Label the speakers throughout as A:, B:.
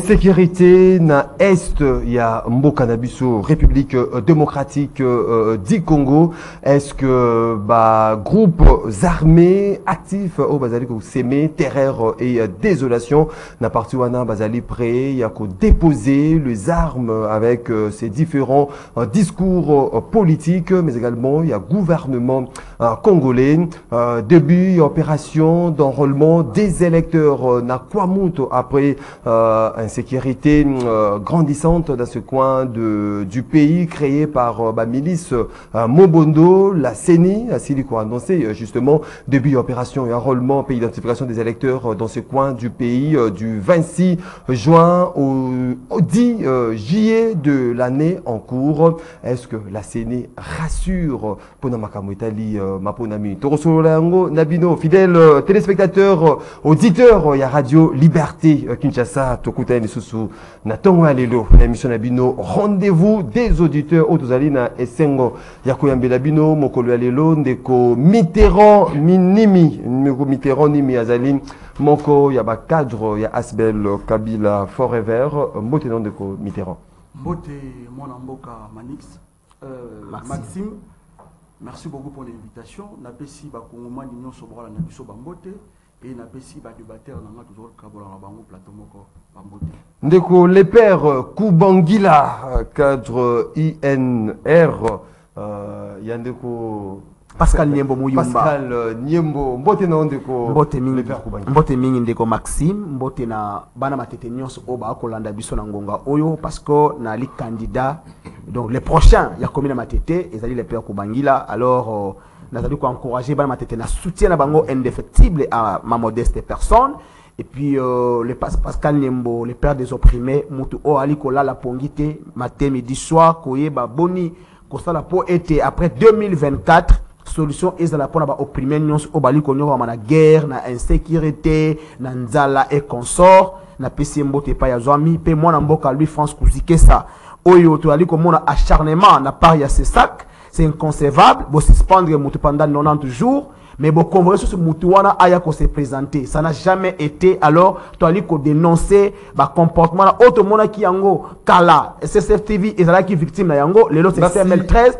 A: Sécurité na Est, il y a Mboka Nabiso, République démocratique du Congo. Est-ce que groupes armés actifs au Bazali ko sémé terreur et désolation n'a parti wana Bazali prêt, il y a ko déposer les armes avec ces différents discours politiques, mais également il y a gouvernement congolais, début opération d'enrôlement des électeurs na Kwamuto après insécurité grandissante dans ce coin du pays créé par milice Mobondo, la CENI, a Siliko annoncé justement début opération et enrôlement pays d'identification des électeurs dans ce coin du pays du 26 juin au 10 juillet de l'année en cours. Est-ce que la CENI rassure Ponamakamu Itali Maponami Torosololango Nabino, fidèles téléspectateurs, auditeurs, il y a Radio Liberté Kinshasa, Tokuta Nisusu, Natongo Alelo, l'émission Nabino, rendez-vous des auditeurs, Otozalina et Sengo, Yakoyambe Labino, Mokolo Alelo, Ndeko Mitterrand, Mitterrand, Nimi Azaline, Moko, Yaba cadre, ya Asbel Kabila Forever, Mbote non Ndeko Mitterrand.
B: Mbote, mon amboka Manix, Maxime, merci beaucoup pour l'invitation. Napesi Bakongoma l'Union Sobra, Nabiso Bambote. Et na pesi ba débatteur na toujours kabola na bango plateau moko bambote.
A: Ndeko les pères Kubangila cadre INR yandeko
C: Pascal Niembo Muyumba.
A: Pascal Niembo mbote na ndeko
C: les pères Kubangila. Mbote mingi ndeko Maxime mbote na bana matete nyonso o ba kolanda biso na ngonga oyo parce que na li candidat donc les prochains ya commune matete ezali les pères Kubangila alors nous allons encourager na soutien à bango indéfectible à ma modeste personne et puis le Pascal Niembo le père des opprimés mutu o alikola la pongite matin midi soir koyeba boni kosala po été après 2024 solution ezala pona ba opprimés nyons o baliko nyoko na guerre na insécurité na nzala et consort na pesi mbote pa ya zwami pe mwana mboka lui France Kuzikesa oyo to aliko mona acharnement na part ya ces sacs. C'est inconcevable, vous suspendre pendant 90 jours, mais vous convoquer sur ce moutouana aya ko se présenter. Ça n'a jamais été, alors, tu as dit qu'on dénoncer, comportement, autre monde qui yango, kala, SSF TV, et là qui victime la yango, les autres c'est CML13,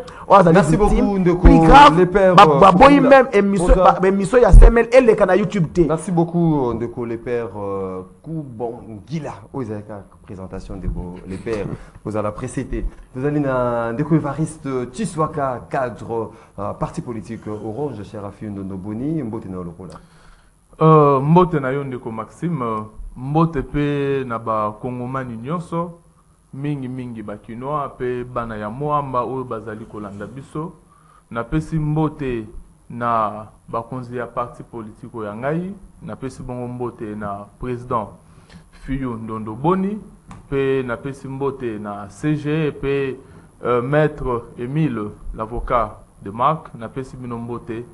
A: merci beaucoup, Ndeko,
C: plus grave,
A: les pères.
C: Même émission, il y a CML et les canaux YouTube T.
A: Merci beaucoup, Ndeko, les pères Kubangila, aux présentation de les pères, vous allez précéder. Vous allez dans Ndeko Evariste Tshiswaka, cadre parti politique Orange, cher Afin de Noboni, Mbote na Lokola.
D: Mbote na yo Ndeko Maxime, Mbote pe na ba Kongomani nyonso. Mingi bakinoa pe bana ya moamba oyo bazali kolanda biso na pesi mbote na bakonzi ya parti politique ya ngai na pesi bongo mbote na président Fiyo Ndondo Boni pe na pesi mbote na CG pe maître Émile l'avocat de Marc na pesi bino mbote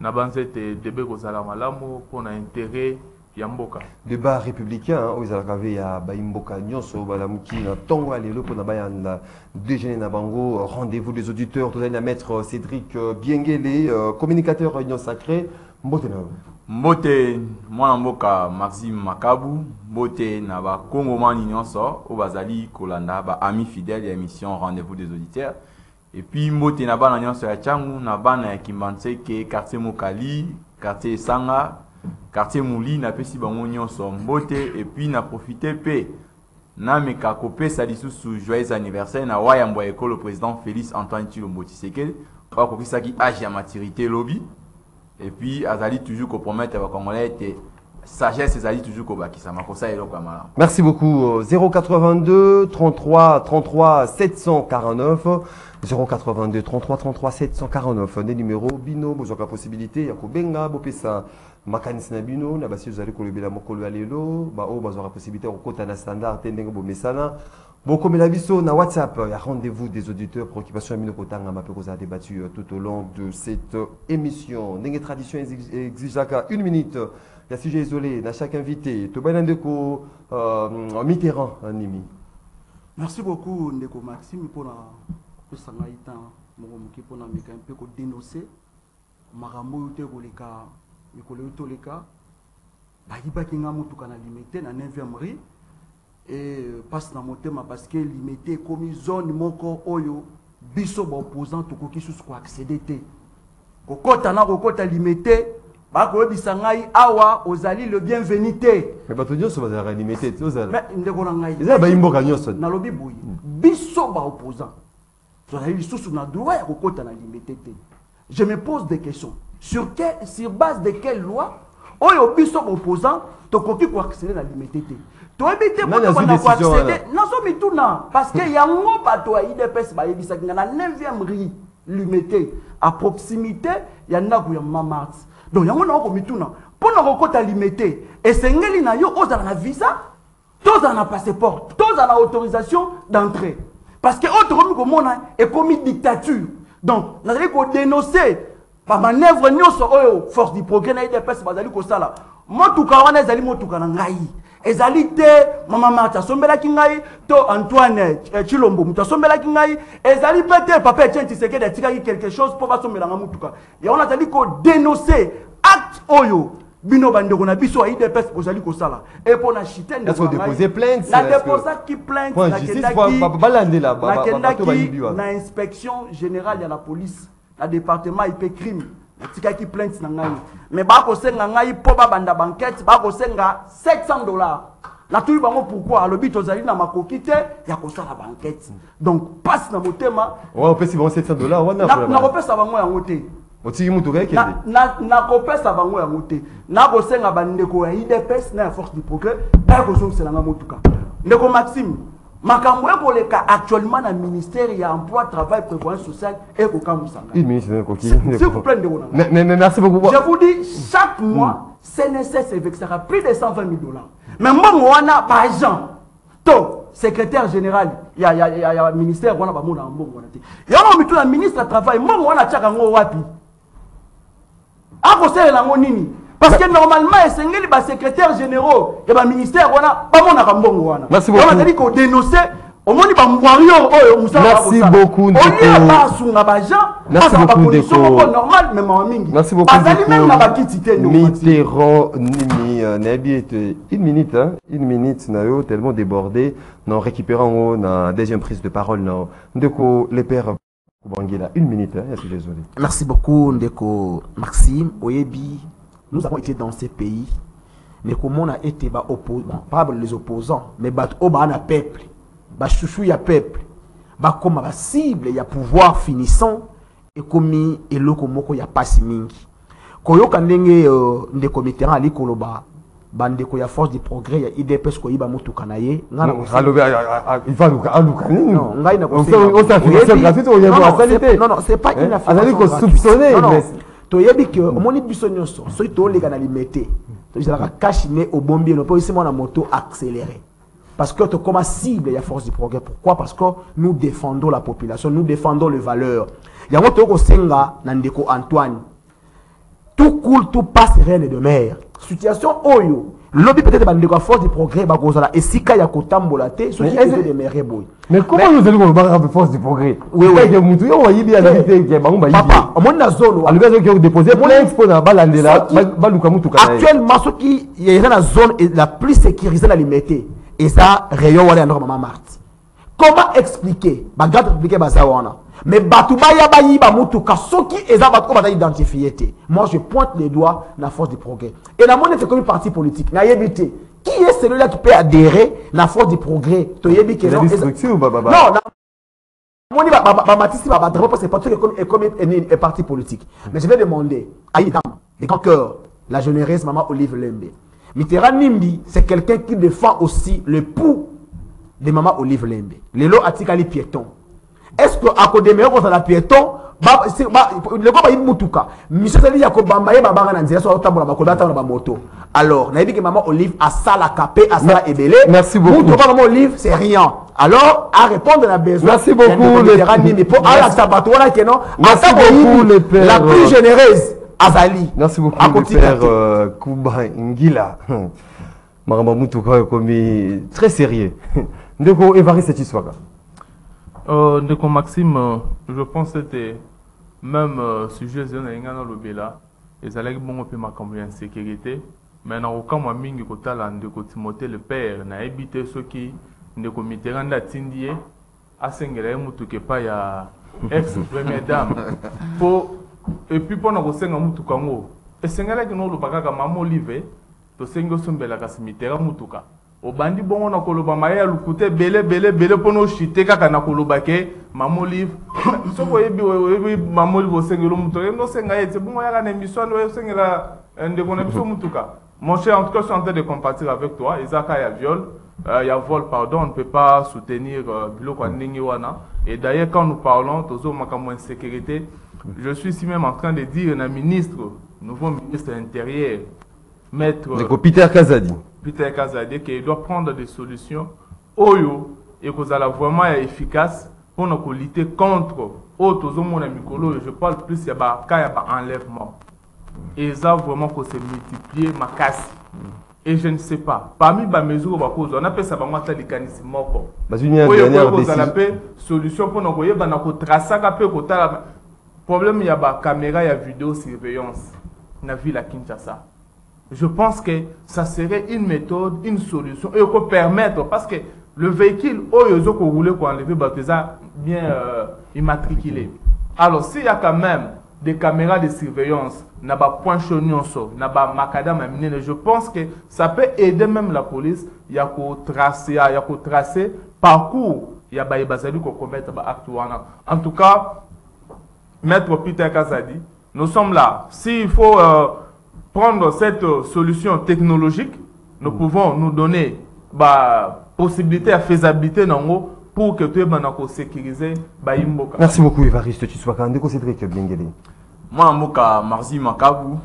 D: na banzete debe kozala malamu pona intérêt Yamboka.
A: Débat républicain, aux Alcavé, ya Baimboka Nyonso, Balamuki, Tongo, Alelo, Ponabayan, déjeuner Nabango, rendez-vous des auditeurs, tout à maître Cédric Biengele, communicateur Réunion Sacrée, Mbote
E: Mbote, moi Mboka, Maxime Makabu, Mbote, Naba, Kongomani Nyonso, Obazali, Kolanda, ami fidèle et émission Rendez-vous des auditeurs. Et puis Mbote, Naba, Nyonso, Yachangu, Naba, Kimbanse, quartier Mokali, quartier Sanga, quartier Mouli na pesi bango nyonso mbote et puis na profiter pe na meka kopé salisu sous joyeux anniversaire na wayambo école le président Félix Antoine Tshilombo Tshisekedi ba kokisa ki âge ya maturité lobby et puis azali toujours ko promettre ba congolais te sagesse ezali toujours ko bakisa makosa eloko amala.
A: Merci beaucoup. 082 33 33 749 082 33 33 749 des numéros bino besoin la possibilité ya ko benga bopesa makanisi na bino na basi zali kolobela mokolo ya lelo ba o bazwa la possibilité ko kota na standard tendenge bo mesana boko mela biso na WhatsApp ya rendez-vous des auditeurs préoccupation ya bino kotanga mapeko za débattu tout au long de cette émission ndenge tradition exigaka 1 minute ya sujet isolé na chaque invité to bana ndeko Mitterrand Nimi.
B: Merci beaucoup Ndeko Maxime pour la pesangaita mo moki pour na meka un peu ko dénoncer makambo yote koleka mikolo yote leka bayi bakinga mutuka na limité na 9e rue et passe dans mon thème parce que limité comme zone moko oyo biso ba opposant to ko kisu ko accéder té kokota na kokota limité ba ko bisangai awa ozali le bienvenu té
A: mais bato nyonso bazala limité ozala
B: mais ndeko na ngai
A: eza ba imboka nyonso
B: na lobi boyi biso ba opposant tozali lisusu na droit ya kokota na limité té. Je me pose des questions sur base de quelle loi oyo biso ba opposant to koki ko accéder na limité té. Toi habité pour ko accéder non so mituna parce que yango bato ya IDPS ba yebisa kinga na 9e rue limité à proximité ya ndaku ya Mama Mars. Donc yango na ko mituna pour na kokota limité et sengeli na yo ozala na visa toza na passeport toza na autorisation d'entrée parce que autre comme komona est commis dictature. Donc nazali ko dénoncer par manœuvre nyonso oyo force du progrès na IDPS bazali ko sala motuka wana ezali motuka na ngai ezali te Mama Martha sombela kingai to Antoine Chilombo muta sombela kingai ezali peut-être papa Etienne Tshisekedi atika quelque chose pour ba sombela mutuka ya on azali ko dénoncer acte oyo bino bandeko na biso a IDPS ozali ko sala et pour na chitaine
A: est-ce que déposer plainte
B: na déposer qui plainte
A: na kendaki balandela
B: na inspection générale ya la police na département IP crime tika ki plainte na ngai mais ba ko senga ngai po ba banda banquette ba ko senga $700 na tuyi bango pourquoi alobi tozali na makoki te ya ko sala banquette donc passe na motema
A: on pesi bon $700 wana
B: na ko pesa bango yango te
A: otiki mutu ka ekende
B: na ko pesa bango yango te na ko senga bandeko ya IDPS na force du progrès ba ko sala nga motuka ndeko Maxime makambo ekoleka actuellement na ministère ya emploi travail prévoyance sociale et kokamusanga
A: il ministre koki
B: s'il vous plaît
A: mais merci beaucoup
B: je vous dis chaque mois CNSS vexera plus de $120,000 mais mbongo wana ba agent to secrétaire général ya ministère wana ba mona mbongo wana te yango mitu na ministre du travail mbongo wana tiaka ngo wapi akosela ngo nini parce que normalement esengeli ba secrétaire généraux et ba ministère wana ba mona ka mbongo wana
A: merci beaucoup
B: on a dit ko dénoncer au moins ba warrior oyo musala
A: merci beaucoup
B: ndeko ba sunga ba gens
A: merci beaucoup ndeko
B: normal même en mingi
A: merci beaucoup
B: ndeko même na ba kitité
A: Mitterrand nimi nabi une minute na yo tellement débordé non récupérant na deuxième prise de parole non ndeko les pères Bangila une minute je suis désolé
C: merci beaucoup ndeko Maxime Oyebi. Nous avons été dans ces pays, mais comment on a été pas les opposants, mais on a peuple, chouchou ya peuple, comme la cible, il y a pouvoir finissant, et comme et le komoko ya passe mingi. Koyo kandenge de comité à l'ikoloba, bande ko ya force du progrès ya IDPS ko yiba mutu kanaye, ngana
A: il va alukani
C: non, ngai na ko
A: non
C: non, c'est pas une affaire.
A: Soupçonner
C: to yebi que omoni biso nyonso so to lega na limité to jala kashine au bombier no po na moto accéléré parce que to comme cible ya force du progrès pourquoi parce que nous défendons la population nous défendons les valeurs yango to ko senga na ndeko Antoine tout coule tout passe rien de mer situation oyo lobby peut-être bandeko à force du progrès ba kozala esika ya kotambola te so qui est de mer boy
A: mais comment nous allons voir la force du progrès oui que mutu yo yibi ya limité ke bango ba yibi
C: papa omoni na zone
A: wa alika zo déposer plainte pour na balandela baluka mutu kana
C: actuellement ce qui est dans la zone la plus sécurisée la limité et ça rayon wala na Mama Martha comment expliquer ba garde républicain bazawana mais batuba ya ba yiba mutu ka soki eza batko ba identifier té moi je pointe les doigts la force du progrès et la monnaie c'est comme parti politique na yebité qui est celui-là qui peut adhérer la force du progrès to yebi que non non moni ba matisi ba drapeau c'est pas comme un parti politique mais je vais demander à une dame de grand cœur la généreuse maman Olive Lembe Mitterrand Nimbi c'est quelqu'un qui défend aussi le pouls de maman Olive Lembe lelo atikali piéton est-ce que à côté de meilleur contre la piéton le gars va y mutuka monsieur Sali Yako Bamba et Baba Nanzia soit autant pour la bacolata dans la moto alors n'a dit que maman Olive a ça la capé à ça la ébélé
A: merci beaucoup
C: maman Olive c'est rien alors à répondre à la besoin
A: merci beaucoup
C: les mais pour à la sabato voilà que non merci beaucoup les pères la plus généreuse Azali
A: merci beaucoup les pères Kuba Ngila Maramba mutuka comme très sérieux ndeko Évariste Tshisekedi
D: Ndeko Maxime, je pense que c'était même sujet de l'Ingana Lobela, et ça allait bon peu ma insécurité, mais na okamwa mingi kotala ndeko Timothée le père na ebité soki ndeko Mitterrand atindie asengela mutuke pa ya ex première dame et puis pour nous senga mutuka ngo esengela kino lobaka ka mama Olive to sengo sombela ka Mitterrand mutuka obandi bongo na koloba maya lukute bele pono shite kaka na koloba ke mama Olive soko yebi mama Olive osengelo mutuka ngo senga yete bongo ya na émission no sengela ndeko na biso mutuka. Mon cher, en tout cas, je suis en train de compatir avec toi. Isaac, il y a viol, il y a vol, pardon. On ne peut pas soutenir Biloko Ndingiwana. Et d'ailleurs, quand nous parlons, toujours de insécurité, je suis ici même en train de dire à un ministre, nouveau ministre de l'Intérieur, maître
A: Peter Kazadi.
D: Peter Kazadi, qu'il doit prendre des solutions oyo et que ça vraiment efficace pour nous lutter contre autres hommes. Je parle plus il y a un enlèvement. Et ça vraiment que c'est multiplié ma casse. Et je ne sais pas. Parmi les mesures on appelle ça vraiment les mécanismes. Solution pour nous tracer le problème, il y a des caméras, il y a vidéosurveillance dans la ville à Kinshasa. Je pense que ça serait une méthode, une solution et qu'on permettre parce que le véhicule que vous voulez qu'on enlève bien immatriculé. Alors s'il y a quand même des caméras de surveillance, n'a pas point chonionso, n'a pas macadam aminé, je pense que ça peut aider même la police. Il y a qu'au tracer parcours, il y a des bazali qu'on commettre acte. En tout cas, maître Peter Kazadi, nous sommes là. S'il faut prendre cette solution technologique, nous pouvons nous donner possibilité à faisabilité non pour que tu aies sécurisé Baïmboka.
A: Merci beaucoup Évariste Tshisekedi. Ndeko Cédric Biengele.
E: Moi mboka Marzi Makabu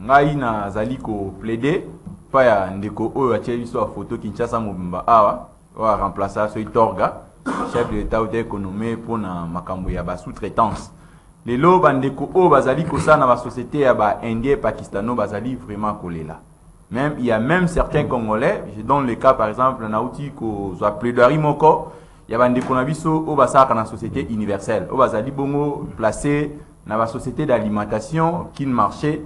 E: ngai na zali ko plaider pa ya ndeko oyo atie biso photo Kinshasa mobimba awa wa remplacer so Itorga chef de l'état ou d'économie pour na makambo ya ba sous-traitance. Lelo bandeko oyo bazali ko sa na ba société ya ba indien pakistano bazali vraiment kolela. Même il y a même certains Congolais, je donne le cas par exemple na outi ko zo plaidoirie moko il y a des konabiso au basaka na société universelle au bazali bongo placé dans la société d'alimentation qui marchait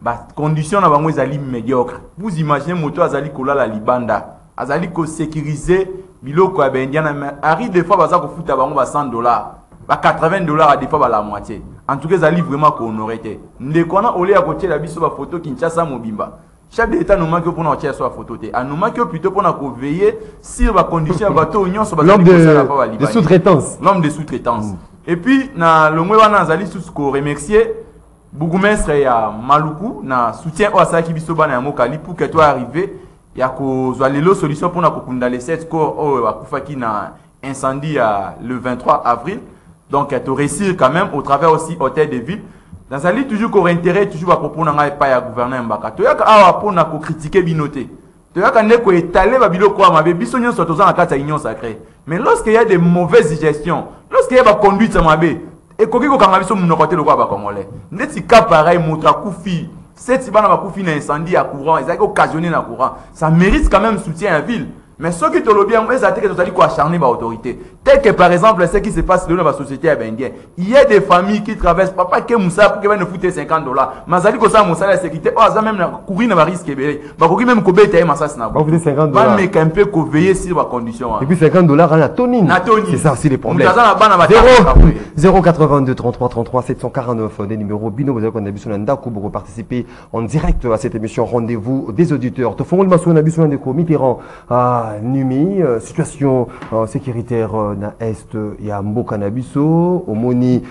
E: ba condition na bango ezali médiocre. Vous imaginez moto azali kola la libanda azali ko sécuriser biloko ya bendiana arrive des fois baza ko futa bango ba $100 ba $80 à des fois la moitié. En tout cas ezali vraiment ko honoré. Ndekona ole ya kotie la biso ba photo Kinshasa mobimba. Chef de l'État nous manque pour nous tirer sur la photo. Nous manque plutôt pour nous veiller sur la condition bateau union sur
A: l'homme de sous-traitance.
E: L'homme de sous-traitance. Et puis na le mois na zali sous ko remercier bourgmestre ya Maluku na soutien au asaki biso bana ya mokali pour que toi arriver ya ko zalelo solution pour na ko kunda les 7 corps au akufaki na incendie le 23 avril. Donc tu réussir quand même au travers aussi hôtel de ville. Dans sa lit toujours qu'on intérêt toujours à propos n'a pas ya gouverner mbaka to yaka awa pour na ko critiquer binoté to yaka ne ko étaler ba biloko ma be biso nyon soto za na kata union sacrée mais lorsqu'il y a des mauvaises gestions lorsqu'il y a ba conduite ma be et koki ko kanga biso muno côté lokwa ba congolais ndeti ka pareil motra kufi cette bana ba kufi na incendie à courant ils ont occasionné na courant ça mérite quand même soutien à ville. Mais ceux qui te le bien, ils ont dit quoi acharner par autorité. Tel que par exemple, ce qui se passe dans la société indienne. Il y a des familles qui traversent, papa qui moussa pour qu'ils viennent foutre $50. Mais ça dit que ça, moussa la sécurité, oh, ça même courir n'a pas risque belé. Bah courir même couper taille massa ça n'a pas.
A: Vous $50.
E: Bah mais qu'un peu qu'on veille sur la condition.
A: Et puis $50 à la tonine. C'est ça aussi les problèmes. 082 33 33 749 des numéros bino vous avez qu'on a vu sur l'anda pour participer en direct à cette émission rendez-vous des auditeurs. Te font le massou on a vu sur l'anda Mitterrand Numi, situation sécuritaire na Est, il y a Mboka Nabiso, au Moni,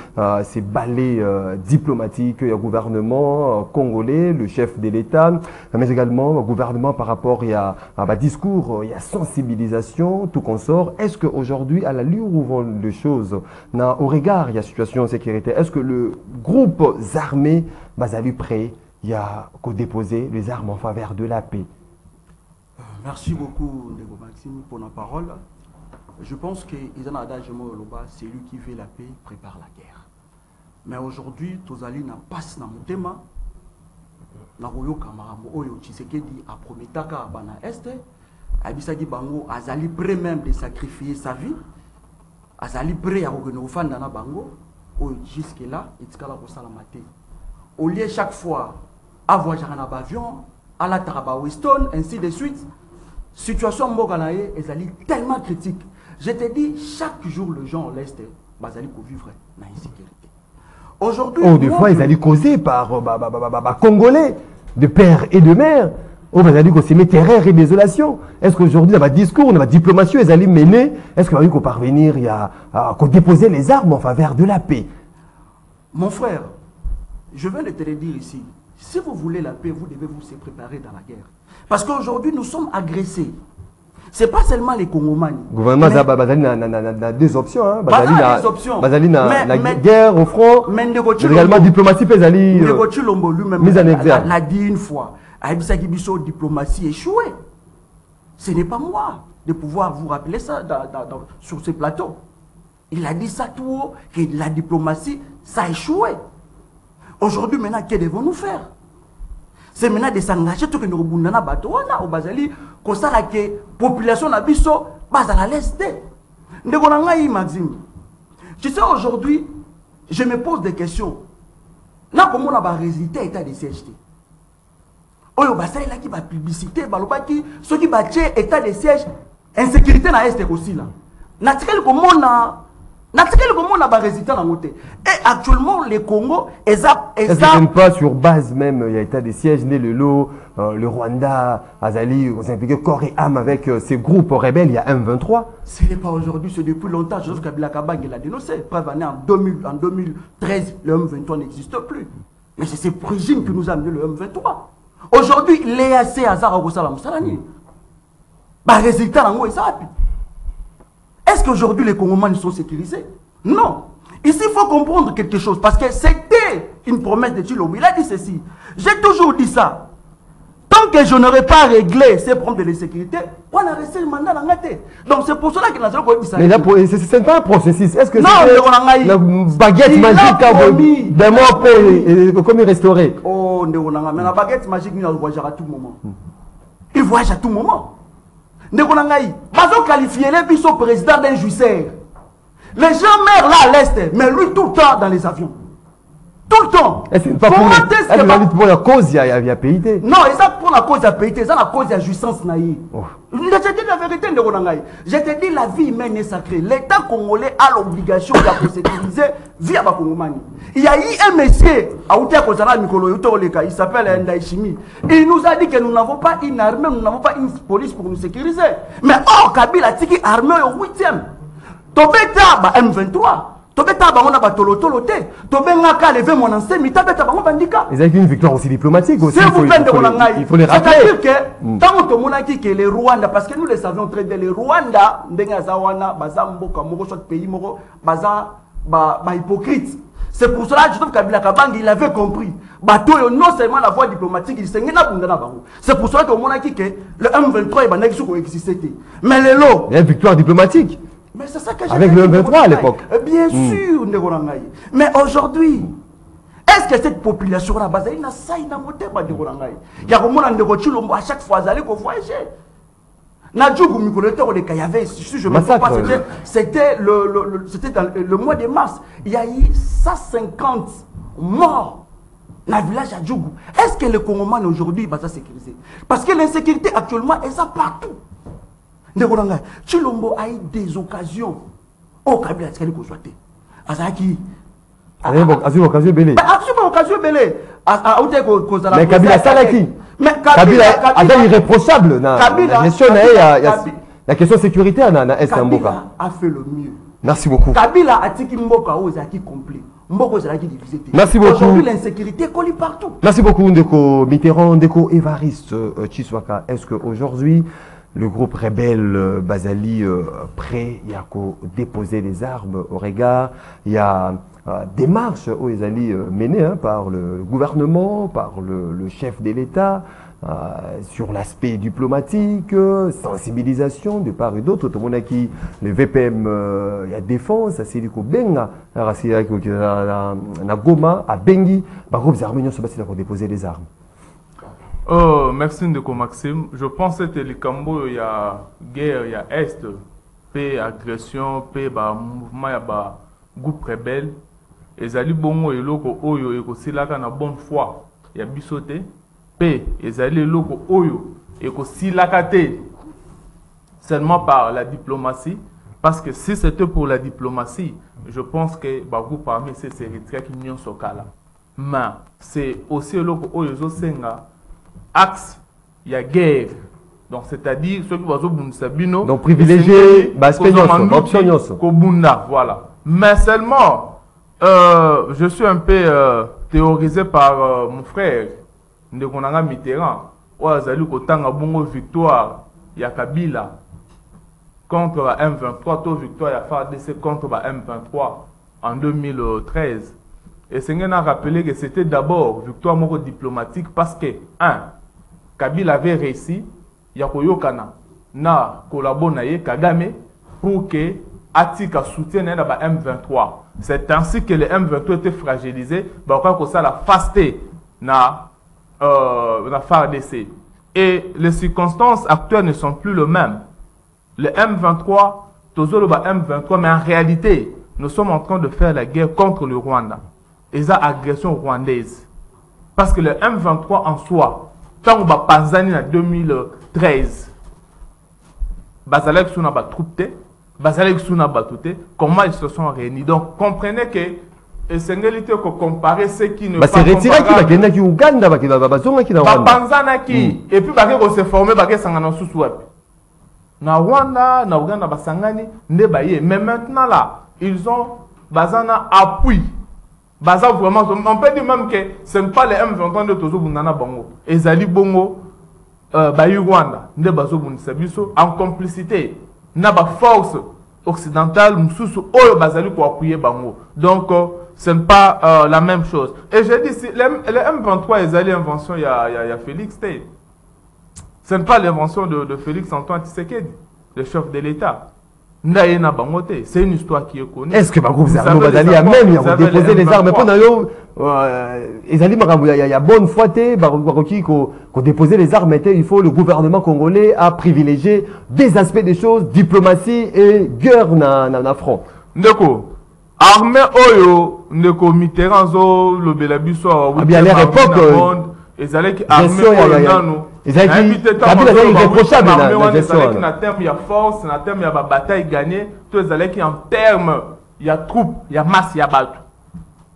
A: c'est balai diplomatique, il y a gouvernement congolais, le chef de l'État, mais également le gouvernement par rapport, il y a discours, il y a sensibilisation, tout consort. Est-ce qu'aujourd'hui, à la l'allure où vont les choses, au regard, il y a situation sécuritaire, est-ce que le groupe armé, Basalu prêt, il y a qu'au déposer les armes en faveur de la paix?
B: Merci beaucoup, Ndeko Maxime, pour la parole. Je pense que c'est lui qui fait la paix, prépare la guerre. Mais aujourd'hui, Tozali n'a pas ce thème. Naroyo Kamaramu, Oyo Tshisekedi a promis Taka Bana Est, Abisagi Bango, Azali prêt même de sacrifier sa vie, Azali prêt à revenir au fan d'Ana Bango, Oyo jusque-là, et Tzkala Kosalamate. Au lieu chaque fois, avoir un avion, à la Taraba Weston, ainsi de suite. Situation Mboganaye est tellement critique. Je te dis, chaque jour, les gens à l'Est, ils vont vivre dans l'insécurité. Aujourd'hui,
A: des fois, ils allaient causer par Congolais, de père et de mère. Ils allaient causer terreur et désolation. Est-ce qu'aujourd'hui, dans ma discours, dans ma diplomatie, ils allaient mener, est-ce qu'il faut parvenir à déposer les armes en faveur de la paix?
B: Mon frère, je viens de te le dire ici. Si vous voulez la paix, vous devez vous préparer dans la guerre. Parce qu'aujourd'hui, nous sommes agressés. Ce n'est pas seulement les Congomani.
A: Le gouvernement a deux options. Hein.
B: Des options.
A: La guerre au front. Mais également diplomatie,
B: mise en exergue. L'a dit une fois. Diplomatie échouée. Ce n'est pas moi de pouvoir vous rappeler ça sur ce plateau. Il a dit ça tout haut, que la diplomatie, ça a échoué. Aujourd'hui, maintenant, que devons-nous faire? C'est maintenant de s'engager tout que nous rebondons bateau au Bazali, comme ça la population na biso base à l'est. Ndegonangaï Maxime. Tu sais aujourd'hui, je me pose des questions. Là comment on a résultat état de siège. Oyo basali là qui va publicité, baloba qui ceux qui battent état de siège, insécurité na est aussi là. Naturel comment on a résultat dans côté. Et actuellement, les Congo, est-ce
A: pas sur base même, il y a état de siège, né le lot, le Rwanda, Azali, on s'est impliqué corps et âme avec ces groupes rebelles, il y a M23.
B: Ce n'est pas aujourd'hui, c'est depuis longtemps. Joseph Kabila Kabang l'a dénoncé. Preuve en 2013, le M23 n'existe plus. Mais c'est ce régime qui nous a amené le M23. Aujourd'hui, l'EAC Azara Rosala Moussalani. Bah, résultat, dans ça. Est-ce qu'aujourd'hui les Congomans sont sécurisés? Non. Ici, il faut comprendre quelque chose. Parce que c'était une promesse de Tshilombo. Il a dit ceci. J'ai toujours dit ça. Tant que je n'aurai pas réglé ces problèmes de l'insécurité, on a resté le mandat dans la tête. Donc c'est pour cela que nous avons dit ça.
A: Mais là, c'est pas un processus. Est-ce que
B: non,
A: c'est la baguette magique d'un mot comme il restaurer?
B: Oh, mais la baguette magique, il voyage à tout moment. Il voyage à tout moment. Ils qualifié les biso président d'un jouisseur. Les gens meurent là à l'est, mais lui tout le temps dans les avions. Tout le temps.
A: Est-ce que pas pour la cause, il y a PIT?
B: Non, c'est pour la cause, il y a PIT. C'est la cause, il y a jouissance naïve. Je te dis la vérité, je te dis la vie humaine est sacrée. L'État congolais a l'obligation de se sécuriser via la Congomanie. Il y a eu un monsieur, il s'appelle Ndaï Chimi. Il nous a dit que nous n'avons pas une armée, nous n'avons pas une police pour nous sécuriser. Mais Kabila a dit qu'il armée au 8e. Tobeta M23. Tobeta on a batolotoloté. Tobenga lever mon ancien mitabeta bango bandika.
A: Ils avaient une victoire aussi diplomatique aussi.
B: Il faut les rappeler. C'est-à-dire que tant que monaki que les Rwanda, parce que nous les savions très bien, les Rwanda ndenga zawana bazamboka moko soit pays moko baza ba hypocrite. C'est pour cela que je trouve Kabila Kabang il avait compris. Bato non seulement la voie diplomatique, il s'est na bundana bango. C'est pour cela que monaki que le M23 banaki soko existait. Mais les lots.
A: Il y a une victoire diplomatique.
B: Mais c'est ça que
A: avec le M23 à l'époque.
B: Bien sûr, mais aujourd'hui, est-ce que cette population-là, il y a ça, il y a à chaque fois, ils allaient voyager. Il y avait, si je me trompe pas, c'était dans le mois de mars. Il y a eu 150 morts dans le village à Djougou. Est-ce que les Congomans aujourd'hui sont sécurisés? Parce que l'insécurité actuellement est ça partout. Tshilombo a eu des occasions. Oh, Kabila, c'est qu'il faut Azaki.
A: Occasion belé.
B: Occasion belé.
A: Mais Kabila Salaki. Mais Kabila est irréprochable. La question sécuritaire dans l'Est Mboka.
B: Kabila a fait le mieux.
A: Merci beaucoup.
B: Kabila a dit qu'il Mboka Ozaki complet.
A: Merci beaucoup.
B: Aujourd'hui, l'insécurité colle partout.
A: Merci beaucoup, Ndeko Mitterrand, Ndeko Évariste Tshiswaka. Est-ce qu'aujourd'hui, le groupe rebelle Bazali prêt, il y a qu'à déposer les armes au regard, il y a des marches où ils allaient menées par le gouvernement, par le chef de l'État, sur l'aspect diplomatique, sensibilisation de part et d'autre. Tout le monde a qui le VPM, il y a défense, c'est du coup Benga, na Goma, à Bengi, par groupe arméniens se battent pour déposer les armes.
D: Oh, merci Ndeko Maxime. Je pense que le Cambo, il y a guerre, il y a Est, paix, agression, paix, mouvement, il y a groupe rebelle. Et Zali Bongo et Loko Oyo et aussi là, on a bonne foi. Il y a bisoté. P, ezali loko oyo, et que si la kate, seulement par la diplomatie, parce que si c'était pour la diplomatie, je pense que beaucoup parmi ces Érythréens qui n'y ont pas là. Mais c'est aussi le axe, il y a guerre. Donc c'est-à-dire ceux qui vont au
A: donc privilégier
D: Kobunda, voilà. Mais seulement, je suis un peu théorisé par mon frère, Ndekonanga Mitterrand, où Azali Kotanga Bongo victoire, il y a Kabila contre la M23, tout victoire, il y a FARDC contre la M23 en 2013. Et c'est a rappelé que c'était d'abord victoire moro diplomatique parce que, Kabila avait réussi, il y a Koyokana, na collaboré Kagame pour que Atika soutienne la M23. C'est ainsi que le M23 était fragilisé, parce que ça la fasté na FARDC. Et les circonstances actuelles ne sont plus les mêmes. Le M23, toujours le M23, mais en réalité, nous sommes en train de faire la guerre contre le Rwanda. Et ça, agression rwandaise. Parce que le M23 en soi, quand on va passer en 2013, Bazalek Souna va trouper, Bazalek Souna va trouper, comment ils se sont réunis. Donc, comprenez que c'est une réalité que comparer ce qui ne
A: c'est retiré qui va gagner au Ouganda, qui va bazonga qui na
D: Rwanda. Et puis, on s'est formé, Sangana Sousouap. Na Rwanda, na Ouganda, Basangani, Nebaye. Mais maintenant là, ils ont Bazana appui. Baza vraiment, on peut dire même que ce n'est pas les M23 de Tozo Bundana Bango. Et Zali Bongo, Bayu Rwanda, Nebazo Bunsabiso, en complicité. Naba force occidentale, Moussou, Oyo Bazali pour appuyer Bango. Donc, ce n'est pas la même chose. Et je dis, si les M23, ils allaient invention, il y a Félix Tay. Ce n'est pas l'invention de Félix Antoine Tshisekedi, le chef de l'État. C'est une histoire qui est connue.
A: Est-ce que ma groupe Zarno Bazali a même déposé les armes? Il y a bonne foi, qu'on déposé les armes, il faut le gouvernement congolais a privilégié des aspects des choses, diplomatie et guerre na front.
D: Ndeko, armée Oyo, Ndeko Mitterrand, le Belabiso,
A: à l'époque,
D: ils allaient armée Oyo.
A: Il y a irréprochable
D: dans la gestion. En termes, il y a force, en termes, il y a bataille gagnée. Tous les allèques, en termes, il y a troupes, il y a masse, il y a battu.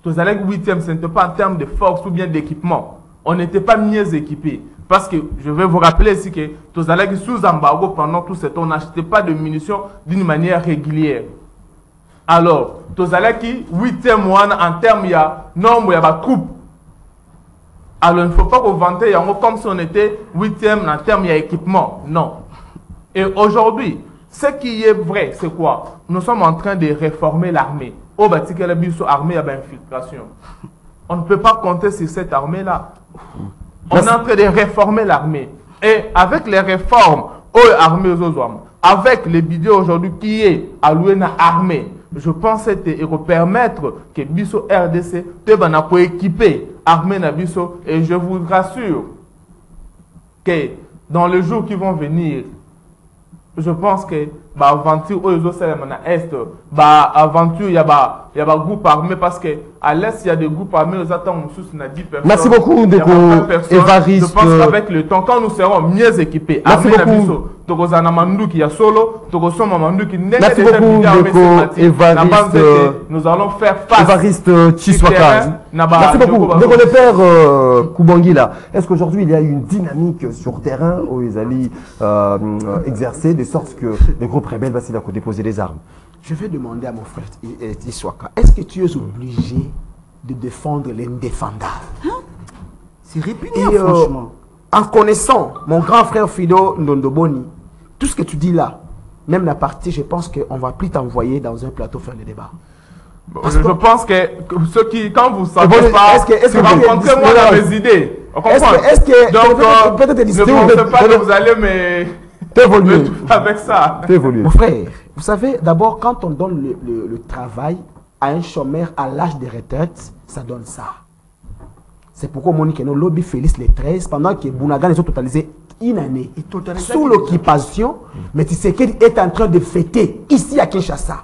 D: Tous les allèques 8e, ce n'était pas en termes de force ou bien d'équipement. On n'était pas mieux équipés. Parce que je vais vous rappeler ici que tous les allèques sous embargo pendant tout ce temps, on n'achetait pas de munitions d'une manière régulière. Alors, tous les allèques 8e, en termes, il y a nombre, il y a troupes. Alors, il ne faut pas vous vanter comme si on était 8e en termes d'équipement. Non. Et aujourd'hui, ce qui est vrai, c'est quoi? Nous sommes en train de réformer l'armée. Au Batikala Bisso, armée, il y a infiltration. On ne peut pas compter sur cette armée-là. On est en train de réformer l'armée. Et avec les réformes, armée avec les bidets aujourd'hui qui est alloué à l'armée, je pense que c'est permettre que Bisso RDC peut équiper l'armée na Bisso. Et je vous rassure que dans les jours qui vont venir, je pense que l'aventure aux Est, l'aventure, il y a un groupe armé parce qu'à l'Est, il y a des groupes armés, nous attendons 10 personnes.
A: Merci beaucoup, Ndeko Évariste.
D: Je pense qu'avec le temps, quand nous serons mieux équipés,
A: merci beaucoup. Merci beaucoup, Ndeko Évariste.
D: Nous allons faire face.
A: Évariste Tshiswaka. Merci beaucoup. Ndeko le père Koubangila, est-ce qu'aujourd'hui il y a une dynamique sur terrain où ils allaient exercer de sorte que les groupes rebelles vont déposer les armes?
C: Je vais demander à mon frère Tshiswaka, est-ce que tu es obligé de défendre l'indéfendable?
B: C'est répugnant, franchement.
C: En connaissant mon grand frère Fido Ndondoboni, tout ce que tu dis là, même la partie, je pense qu'on va plus t'envoyer dans un plateau faire le débat.
D: Je pense que ceux qui, quand vous savez pas, rencontrez-moi dans mes idées.
C: Est-ce que
D: donc, peut-être ne pensez pas que vous allez me avec ça.
C: Mon frère, vous savez, d'abord, quand on donne le travail à un chômeur à l'âge de retraite, ça donne ça. C'est pourquoi Monique no lobby Félix les 13, pendant que Bounagan les ont totalisé une année. Sous l'occupation, mais Tshisekedi est en train de fêter ici à Kinshasa.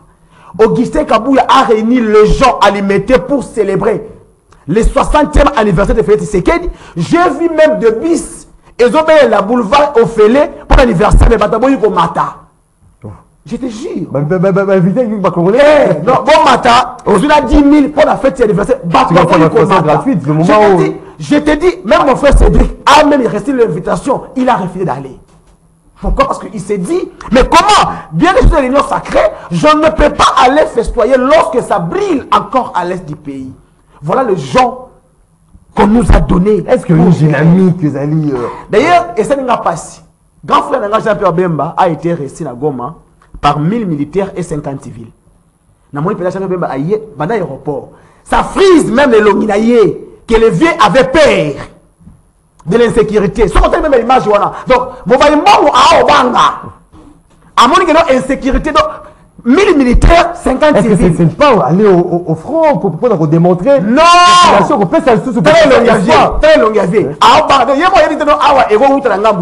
C: Augustin Kabouya a réuni les gens alimentés pour célébrer. le 60e anniversaire de Félix Tshisekedi. J'ai vu même de bis. Ils ont payé la boulevard au Félé pour l'anniversaire de Bataboyi au Mata. Je te jure. Non, bon Mata, aujourd'hui on a 10 000 pour la fête d'anniversaire. Bataboyi au Mata. Gratuite, le moment je te dis, même mon frère Cédric a même reçu l'invitation. Il a refusé d'aller. Pourquoi? Parce qu'il s'est dit, mais comment? Bien que je sois l'union sacrée, je ne peux pas aller festoyer lorsque ça brille encore à l'est du pays. Voilà le genre qu'on nous a donné.
A: Est-ce que une dynamique, les alliés
C: D'ailleurs, et ça n'a pas passé. Grand frère Nanga Jean-Pierre Bemba a été resté à Goma par 1000 militaires et 50 civils. Dans mon pays, Jean-Pierre Bemba a été dans l'aéroport. Ça frise même les Longinaye que les vieux avaient peur de l'insécurité. Ce qu'on a même l'image. Donc, mon va y à Obanga. À mon niveau, insécurité. Donc, 1000 militaires, 50 civils.
A: Est-ce que c'est pas aller au front pour démontrer?
C: Non! Très longavé. À Obanga, il y a moyen de dire, ah ouais, et vous, vous avez un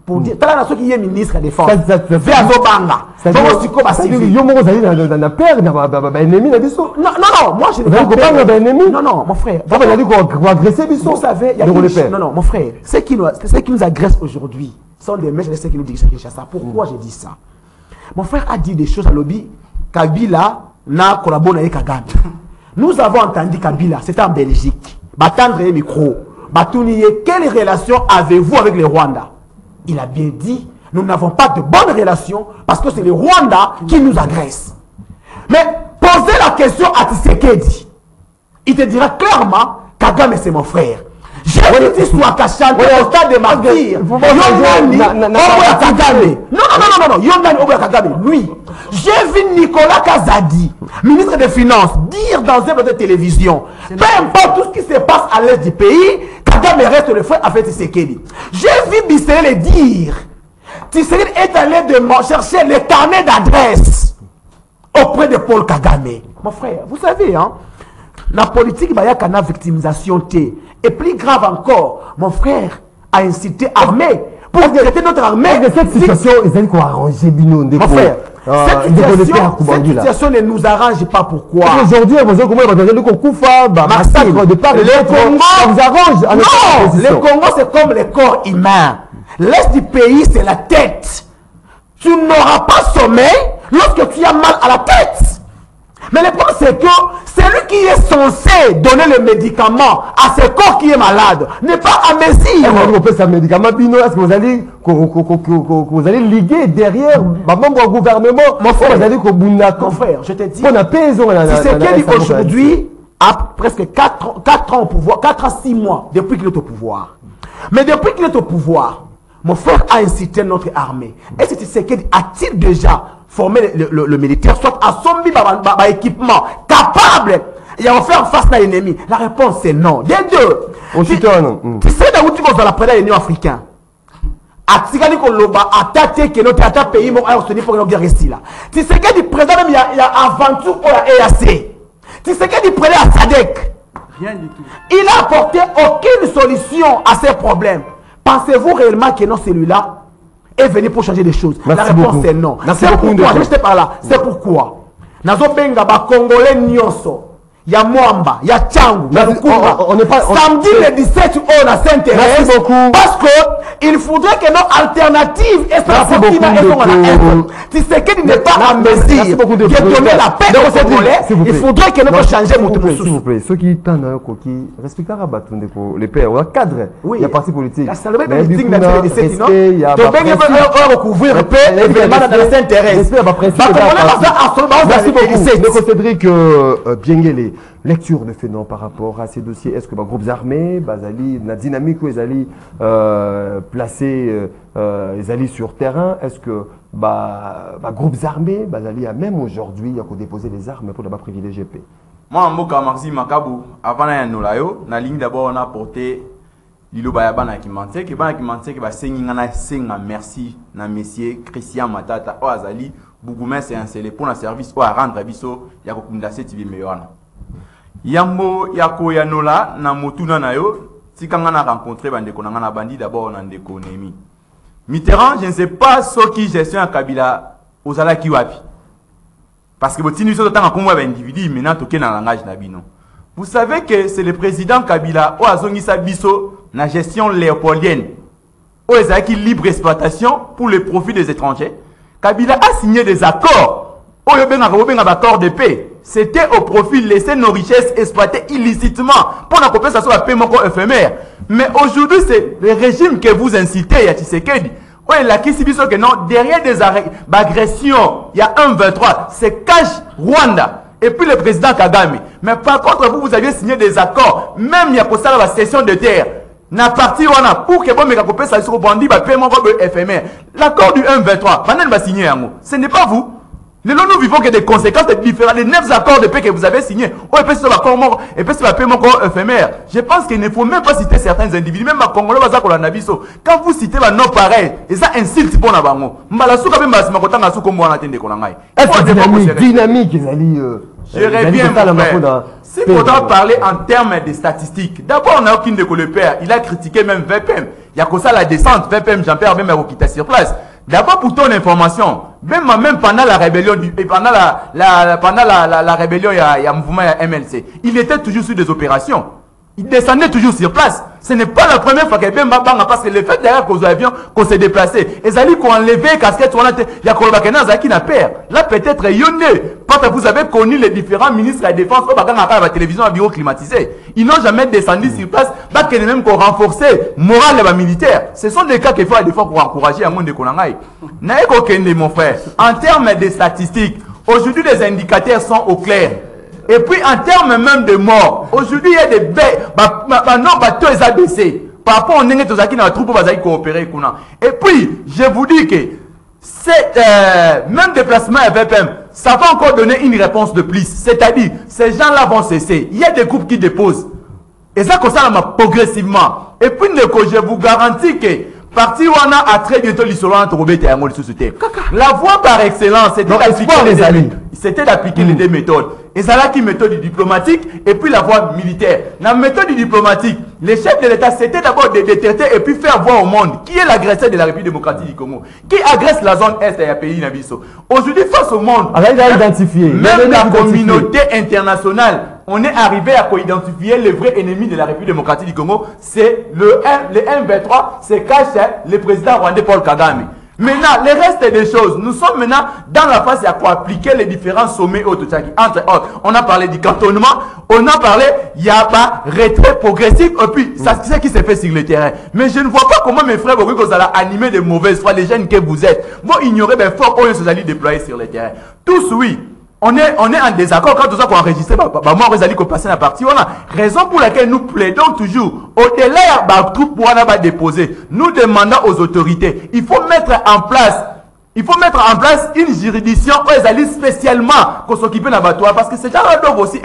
C: pour dire, tu as qui est ministre de la Défense. Vers Obanga. Non, moi je n'ai pas ennemi. Non, mon frère. Vous savez, il y a non, mon frère, ceux qui nous agressent aujourd'hui sont des mecs qui nous disent Kinshasa. Pourquoi j'ai dit ça? Mon frère a dit des choses à lobby. Kabila n'a collaboré avec Kagame. Nous avons entendu Kabila, c'était en Belgique. Batendre les micros. Batounier, quelle relation avez-vous avec le Rwanda? Il a bien dit, nous n'avons pas de bonnes relations parce que c'est le Rwanda qui nous agresse. Mais posez la question à Tshisekedi. Il te dira clairement, Kagame c'est mon frère. J'ai dit soit Kachante au stade de martyr. Yongani Oboya Kagame. Lui, j'ai vu Nicolas Kazadi, ministre des Finances, dire dans un plateau de télévision, peu importe tout ce qui se passe à l'est du pays, Kagame reste le frère avec Tshisekedi. J'ai vu Bissele dire, Tshisekedi est allé chercher les carnets d'adresse auprès de Paul Kagame. Mon frère, vous savez, hein, la politique, il y a une victimisation. Et plus grave encore, mon frère a incité l'armée pour arrêter notre armée.
A: De cette situation, ils ont arrangé Bino.
C: Mon frère, cette situation ne nous arrange pas. Pourquoi?
A: Aujourd'hui, vous avez compris, le
C: Congo, c'est comme le corps humain. L'est du pays, c'est la tête. Tu n'auras pas sommeil lorsque tu as mal à la tête. Mais le problème, c'est que celui qui est censé donner le médicament à ce corps qui est malade n'est pas à mesure.
A: On peut ce médicament, Bino, est-ce que vous allez liguer derrière ma membre au gouvernement?
C: Mon frère,
A: mon
C: frère, je te dis,
A: Tshisekedi
C: aujourd'hui a presque 4 ans au pouvoir, 4 à 6 mois depuis qu'il est au pouvoir. Mais depuis qu'il est au pouvoir, mon frère a incité notre armée. Est-ce que Tshisekedi a-t-il déjà formé le militaire, soit à son équipement capable et à faire face à l'ennemi? La réponse est non. Des deux. Tu sais d'où tu vas dans la prédation de l'Union africaine. Atikali Koloba, attaqué que notre pays m'a obtenu pour une guerre ici là. Tu sais que du président même il y a aventure pour la EAC. Tu sais que du président à Sadek.
B: Rien du tout.
C: Il n'a apporté aucune solution à ces problèmes. Pensez-vous réellement que non celui-là est venu pour changer des choses? La réponse est non. C'est pourquoi, je sais par là, c'est pourquoi. Nazo benga ba Congolais nyonso. Il y a Mwamba, il y a Tchangou, il y a Lukumba. Samedi le 17, on a s'intéresse parce que il faudrait que nos alternatives et tu sais qu'il n'est pas à mesure de donner la paix aux Congolais. Il faudrait que nous changions notre
A: s'il vous plaît, ceux qui tendent qui respectent les pères, on cadre, il y a parti politique.
C: Mais il y a recouvrir paix et vraiment dans s'intéresse.
A: Merci beaucoup. Cédric Biengele. Lecture de phénomène par rapport à ces dossiers. Est-ce que les groupes armés, la dynamique où ils allaient placer, ils allaient sur terrain? Est-ce que les groupes armés, même aujourd'hui, il y a qu'à déposer les armes pour ne pas privilégier paix?
E: Moi, Mboka Maxime Makabou, avant la ligne d'abord, on a porté Lilo Bayabana qui mentait, qui va senga merci na messieurs Christian Matata, ou Azali, Bougoumé, c'est un scellé pour un service ou à rendre abisso, il y a qu'à TV meilleur. Yambo yako yanola na motuna na yo si kanga na rencontré bandeko na bandi d'abord na ndeko nemi Mitterrand, je ne sais pas ce qui gestion à Kabila ozala ki wapi parce que botini so tanga komwa ba individu maintenant toke na langage na bino Vous savez que c'est le président Kabila au Azongisa Bisso, la gestion léopoldienne, au Ezaki libre exploitation pour le profit des étrangers. Kabila a signé des accords, au accord de paix. C'était au profit de laisser nos richesses exploitées illicitement pour la compensation de la paiement éphémère. Mais aujourd'hui, c'est le régime que vous incitez, Yachisekedi. Oui, la Kisibiso que non, derrière des agressions, il y a 1-23, c'est cache Rwanda. Et puis le président Kagame. Mais par contre, vous aviez signé des accords, même il y a pour ça la cession de terre. Na parti on a pour que bon mégacopé ça sur bandi ba paiement éphémère. L'accord du 1-23, maintenant va signer un mot. Ce n'est pas vous. Nous vivons que des conséquences différentes. Les 9 accords de paix que vous avez signés, et puis c'est paiement éphémère. Je pense qu'il ne faut même pas citer certains individus, même à Congolais, quand vous citez un nom pareil, et ça insulte pour Nabango.
A: Est-ce dynamique,
E: je reviens, mon frère. Si on doit parler en termes de statistiques, d'abord, on n'a aucune de le père. Il a critiqué même VPM. Il y a que ça la descente, VPM, Jean-Pierre, même à sur place. D'abord, pour ton information, même pendant la rébellion, pendant la rébellion, il y a un mouvement MLC. Il était toujours sur des opérations. Il descendait toujours sur place. Ce n'est pas la première fois qu'il y a parce que le fait d'ailleurs qu'aux avions, qu'on s'est déplacé, et Zali qu'on enlevé casquette, il y a Kolobakena Zaki n'a peur. Là, peut-être, parce que vous avez connu les différents ministres de la défense, au Bagan à la télévision à bureau climatisé. Ils n'ont jamais descendu sur place, parce qu'ils n'ont même qu'à renforcer moral et militaire. Ce sont des cas qu'il faut des fois pour encourager à monde de Konangaï. Naïko Kende, mon frère, en termes de statistiques, aujourd'hui, les indicateurs sont au clair. Et puis en termes même de morts, aujourd'hui il y a des bêtes, non, bateau est abaissé. Par rapport au Nenge Tozaki dans la troupe, ils coopérer. Et puis, je vous dis que cet même déplacement à VPM, ça va encore donner une réponse de plus. C'est-à-dire, ces gens-là vont cesser. Il y a des groupes qui déposent. Et ça concerne progressivement. Et puis, je vous garantis que parti où on a très bientôt l'isoloir entre Robert et Angol société. La voie par excellence, c'était d'appliquer les deux méthodes. Et ça là qui méthode diplomatique et puis la voie militaire. La méthode diplomatique, les chefs de l'État, c'était d'abord de détecter et puis faire voir au monde qui est l'agresseur de la République démocratique du Congo, qui agresse la zone Est et le pays Nabiso. Aujourd'hui, face au monde, même la communauté internationale, on est arrivé à identifier le vrai ennemi de la République démocratique du Congo, c'est le 1-23, c'est cache le président rwandais Paul Kagame. Maintenant, le reste des choses, nous sommes maintenant dans la phase à quoi appliquer les différents sommets entre autres. On a parlé du cantonnement, on a parlé, il y a pas retrait progressif, et puis ça c'est ce qui s'est fait sur le terrain. Mais je ne vois pas comment mes frères, vous allez animer de mauvaises foi, les jeunes que vous êtes. Vous ignorez bien fort comment vous allez déployer sur le terrain. Tous, oui. On est en désaccord quand tout ça qu'on enregistre, moi, vous allez passer la partie. On a raison pour laquelle nous plaidons toujours. Au-delà, tout pour déposer. Nous demandons aux autorités, il faut mettre en place une juridiction où ils allaient spécialement qu'on s'occupe d'un abattoir parce que ces gens-là doivent aussi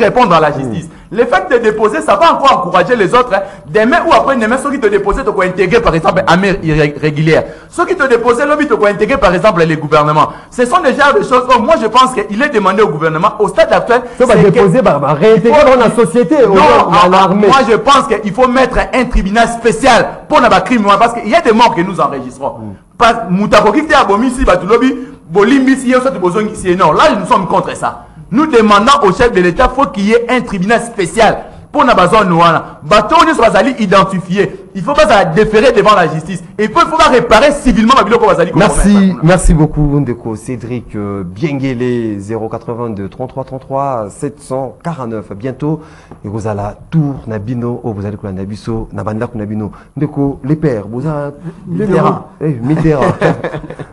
E: répondre à la justice. Le fait de déposer, ça va encore encourager les autres. Demain ou après-demain, ceux qui te déposent, tu peux intégrer par exemple armée irrégulière. Ceux qui te déposent, tu peux intégrer par exemple les gouvernements. Ce sont déjà des choses où moi je pense qu'il est demandé au gouvernement, au stade actuel.
A: Tu vas déposer, réintégrer dans la société, dans l'armée.
E: Moi je pense qu'il faut mettre un tribunal spécial pour les crimes parce qu'il y a des morts que nous enregistrons. Là, nous sommes contre ça. Nous demandons au chef de l'État qu'il y ait un tribunal spécial pour la zone noire. Identifier. Il ne faut pas déférer devant la justice. Et puis, il faut pas réparer civilement la
A: Merci beaucoup, Ndeko. Cédric Biengele, 082 33 33 749. Bientôt, et vous allez tour Nabino, vous allez Nabiso, Nabanda Nabino. Ndeko, les pères, vous avez Mitterrand.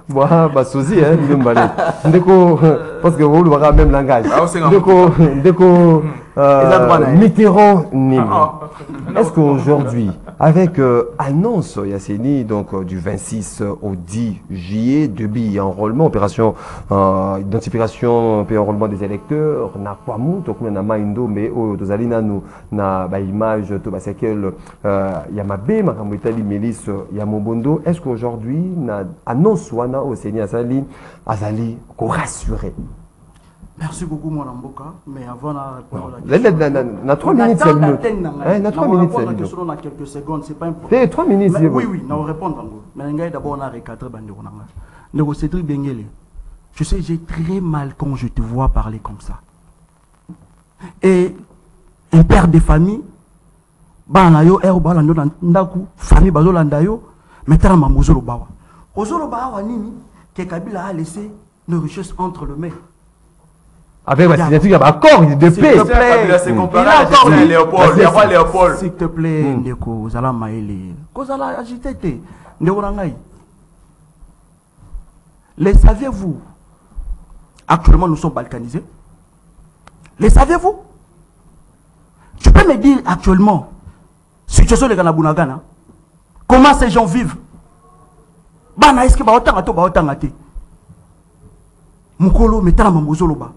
A: Voilà, bah, sosie, hein, Ndeko, parce que vous avez le même langage. Ndeko, Mitterrand, est-ce qu'aujourd'hui, avec annonce Yasseni donc du 26 au 10 juillet, début enrôlement, opération identification puis enrôlement des électeurs, na kwamu to kuna na maindo mais o tozalina nous na ba image to basekel ya mabe makambo itali milice ya mobondo. Est-ce qu'aujourd'hui na annonce wana au Seigneur azali ko rassurer?
B: Merci beaucoup, mon Amboka. Mais avant
A: na 3 minutes, c'est na 3 minutes, c'est
B: question dans quelques secondes, c'est pas important.
A: 3 minutes,
B: oui, nous répondons. Mais d'abord, on a recadré Banderonanga. Donc, Cédric Bengele, je sais, j'ai très mal quand je te vois parler comme ça. Et un père de famille, bana yo er balando ndaku famille bazolanda yo, metala mamozolo bawa. Ozolo bawa nini que Kabila a laissé nos richesses entre les mains.
A: Avec la signature, il y a un accord de paix.
B: S'il te plaît,
E: c'est comparé à Léopold. Il y a pas Léopold.
B: S'il te plaît, Ndeko, Zala Maële. Kozala agité te. Ndeko Rangaï. Les saviez-vous? Actuellement, nous sommes balkanisés. Les saviez-vous? Tu peux me dire actuellement, situation de Ganabunagana, comment ces gens vivent? Bana, est-ce que Baotanga Baotanga? Mukolo, mais t'as la mamozoloba.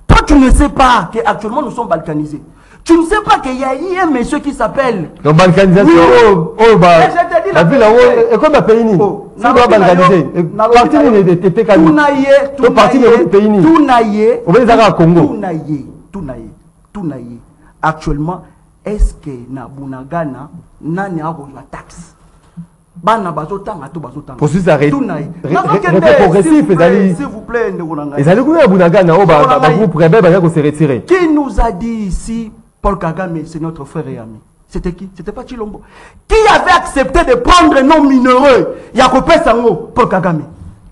B: Toi, tu ne sais pas qu'actuellement nous sommes balkanisés. Tu ne sais pas qu'il y a un monsieur qui s'appelle.
A: Donc, balkanisation, oh, bah.
B: Je te dis la
A: vérité. Et comme la pays, tu dois balkaniser. Parti n'est été calme. Tout parti n'est pays.
B: Tout naïe.
A: On va les avoir à Congo.
B: Tout naïe. Actuellement, est-ce que Nabunagana n'a pas taxe?
A: Processus arrêté.
B: Progressif, s'il vous plaît,
A: les alliés Bunagana, groupe rebelle, se retirer.
B: Qui nous a dit ici, Paul Kagame, c'est notre frère et ami? C'était qui? C'était pas Chilombo. Qui avait accepté de prendre nos minéraux? Yakopé Sango, Paul Kagame.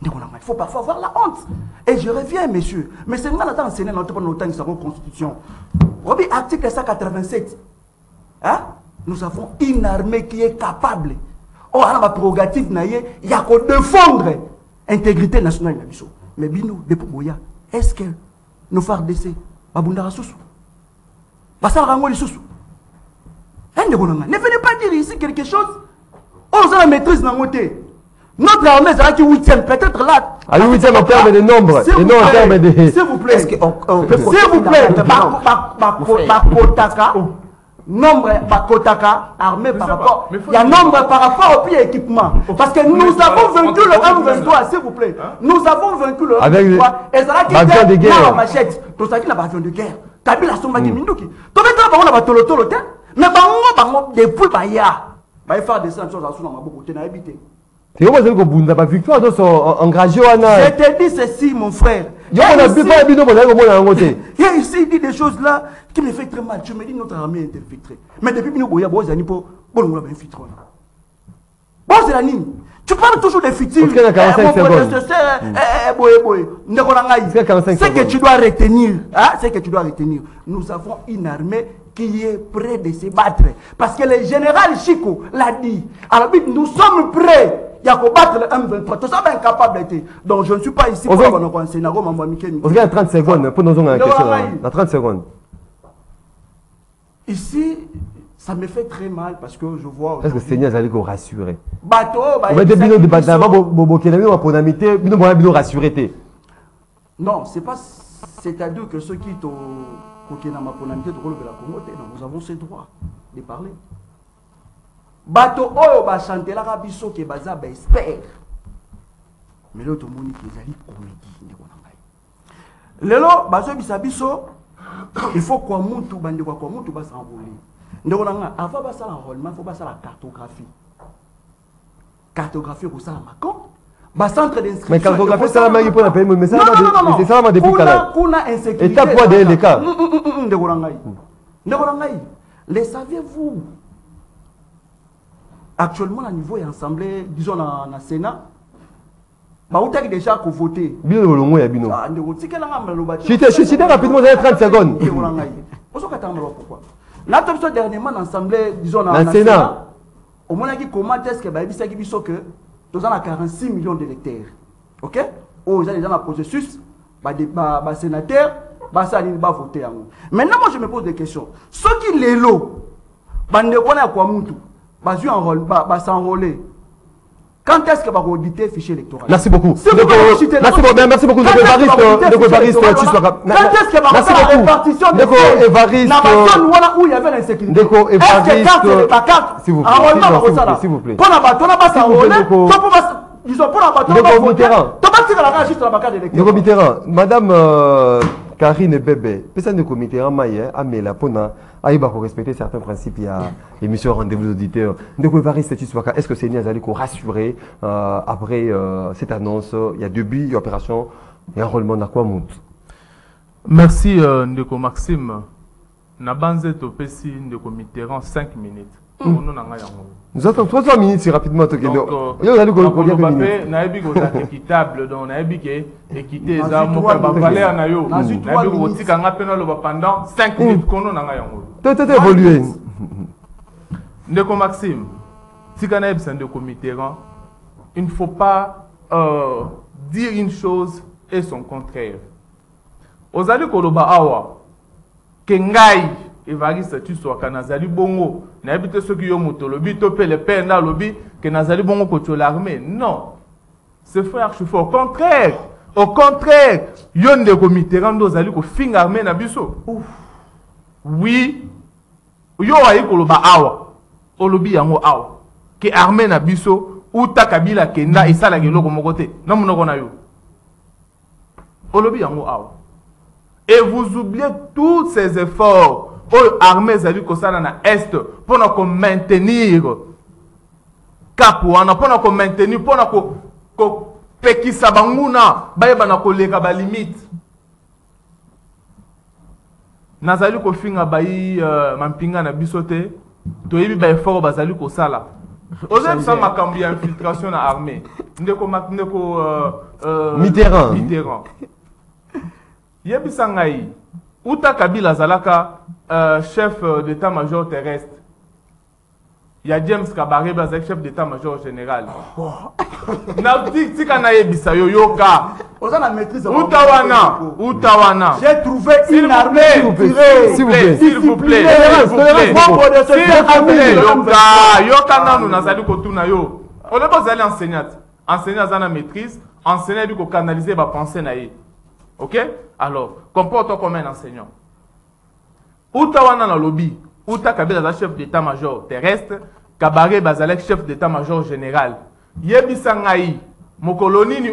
B: Il faut parfois avoir la honte. Et je reviens, messieurs. Mais c'est nous qui enseigné notre constitution. Robi, article 187. Hein? Nous avons une armée qui est capable. Oh, on a ma prérogative, il y a qu'à défendre l'intégrité nationale. Mais Bino, est-ce que nos phares d'essai, Babundara Soussou, Bassal Rangoli Soussou, ne venez pas dire ici quelque chose. On a la maîtrise dans notre côté. Notre armée sera qui 8e, peut-être là.
A: À 8e en termes de nombre, et non en termes de.
B: S'il vous plaît, s'il vous plaît, nombre Bakotaka armée par rapport. Il y a nombre par rapport au pied équipement. Parce que nous avons vaincu le M23, s'il vous plaît. Nous avons vaincu le M23. Et ça qui
A: avion de guerre.
B: Machette. Tout ça qui n'a pas avion de guerre. Kabila Somba qui Minduki. Tout le temps, on a tolo te. Mais bango depuis Baya. Baya faire des choses à sous ma beaucoup na habité.
A: C'est comment ça que Bunda ba victoire dans son engagé wana.
B: Je te dis ceci mon frère.
A: Yo on a vu pas bino bon na ngoté.
B: Il y a ici dit des choses là qui me fait très mal. Tu me dis notre armée est infiltrée. Mais depuis bino boya bo zani po bon on l'a infiltré. Bon c'est la ligne. Tu parles toujours des futiles.
A: Parce qu'il y a 45 secondes.
B: Ce que tu dois retenir, hein, c'est que tu dois retenir. Nous avons une armée qui est prête de se battre. Parce que le général Chico l'a dit. Alors, nous sommes prêts. Il y a qu'à battre le M23. Tout ça est incapable d'être. Donc, je ne suis pas ici pour nous enseigner.
A: On a 30 secondes pour nous donner une question. Dans 30 secondes.
B: Ici, ça me fait très mal parce que je vois.
A: Est-ce que le Seigneur allait vous rassurer?
B: Bateau,
A: on va dire que vous rassurer.
B: Non, c'est pas. C'est-à-dire que ceux qui t'ont. Nous avons ce droit de parler. Bateau, oh, bah, chanter la rabisso qui est basé, bah, espère. Mais là, tout le monde est allé comédie. Lelo, bazo bisabiso, il faut qu'on monte, bande quoi, qu'on monte, bah, s'envoler. Avant de faire l'enrôlement, il faut passer la cartographie. Cartographie, pour ça, ma compte. Centre d'inscription.
A: Mais cartographie, ça va m'aider pour la paix, mais ça va c'est ça, depuis Kala. Et t'as quoi des cas?
B: Les saviez-vous? Actuellement, à niveau et assemblée, disons dans le Sénat, bah, vous avez déjà voté.
A: Bien, vous avez bien. Je suis rapidement, vous avez 30 secondes.
B: Pourquoi? L'attention dernièrement dans l'Assemblée, disons dans le Sénat, au moment où comment est-ce que nous avons 46 millions d'électeurs. Ok? Vous avez déjà un processus, les sénateurs, ça va voter. Maintenant, moi je me pose des questions. Ceux qui les lots, s'enrôler. Quand est-ce que va auditer le fichier électoral?
A: Merci beaucoup.
B: Merci beaucoup.
A: Quand est-ce que va la répartition
B: des sièges? Où il y avait l'insécurité? Est-ce que quand c'est pas carte,
A: s'il vous plaît.
B: Pour la bâton, on va s'enrôler. Ils ont pour la bâton, on va voter.
A: Madame Karine Bébé, personne de comité en maille, Amela Pona, Aïba pour respecter certains principes, il y a l'émission Rendez-vous auditeurs. Est-ce que c'est Niazali qu'on rassurer après cette annonce? Il y a début, il y a opération et enrôlement d'Aquamount.
D: Merci Ndeko Maxime. na banze topesi ndeko Mitterrand 5 minutes. Ono nanga yango.
A: Nous attendons 3 minutes rapidement.
D: Donc, na ebi ko équitable donc na ebi ke équité za mo ka ba valeur na yo. Na ebi ko tika nga pena lo pendant 5 minutes kono nanga yango.
A: Tout évolué.
D: Ndeko Maxime, tika na ebi ndeko Mitterrand, il ne faut pas dire une chose et son contraire. Ozali koloba awa ke ngai Evariste tu sois kanazali bongo na habite ceux qui yo moto lobi to pe le père na lobi que nazali bongo ko l'armée. Non. C'est frère je fais au contraire. Au contraire, yo ndeko Mitterrand ozali ko finga armée na biso. Oui. Yo ayi koloba awa. Olobi yango awa. Que armée na biso uta Kabila kenda esala ke loko moko te. Na munoko na yo. Olobi yango awa. Et vous oubliez tous ces efforts l'armée zali kosala na est pour nous maintenir cap wana pour nous maintenir pour nous pekisa banguna bayeba na koleka ba limite nazali ko finga bayi mampinga na bisote to yebi ba effort bazali kosala ozem sa makambo ya infiltration na armée ndeko Mitterrand yebi sangai uta Kabila zalaka chef d'état-major terrestre. Il y a James Kabaré, chef d'état-major général. Utawana. J'ai trouvé une armée. S'il vous plaît. S'il vous plaît. Yoka nous nazali kotuna yo. On est pas allé enseignante. Enseignant à maîtrise, enseignant pour canaliser ma pensée naïe. OK? Alors, comporte-toi comme un enseignant. Utawana na lobby, Uta Kabila chef d'état-major terrestre, Kabaré Bazalek chef d'état-major général. Yebisa ngai, mokoloni ni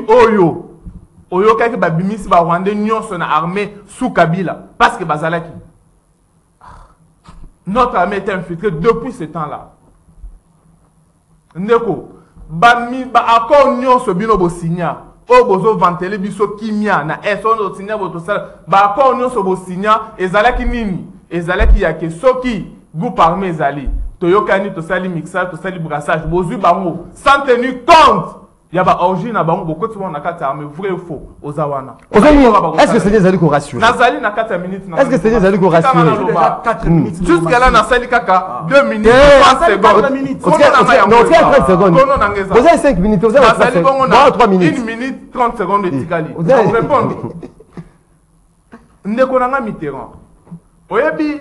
D: Oyo kaki babimisi ba Rwanda nyonso na armée sous Kabila parce que Bazalaki. Notre armée était infiltrée depuis ce temps-là. Ndeko, ba accord nyonso bino bo signa. O bozo vantele biso kimia na esono signa bo to sala. Ba accord nyonso bo signa ezalaki nini? Ezalaki yake soki groupe armé ezali toyokani to sali mixage to sali brassage bozu bango sans tenir compte ya ba origine na bango bokoti na kati armé vrai ou faux ozawana.
A: Est-ce que c'est ezali ko rassurer?
D: Nazali na 4 minutes.
A: Est-ce que c'est ezali ko rassurer?
B: 4 minutes.
D: Jusqu'à là na sali kaka 2 minutes 30 secondes.
A: Non, 30 secondes. Vous avez 5 minutes, vous avez 3 minutes.
D: 1 minute 30 secondes de tikali. Vous répondez. Ndeko nanga Mitterrand. Oyebi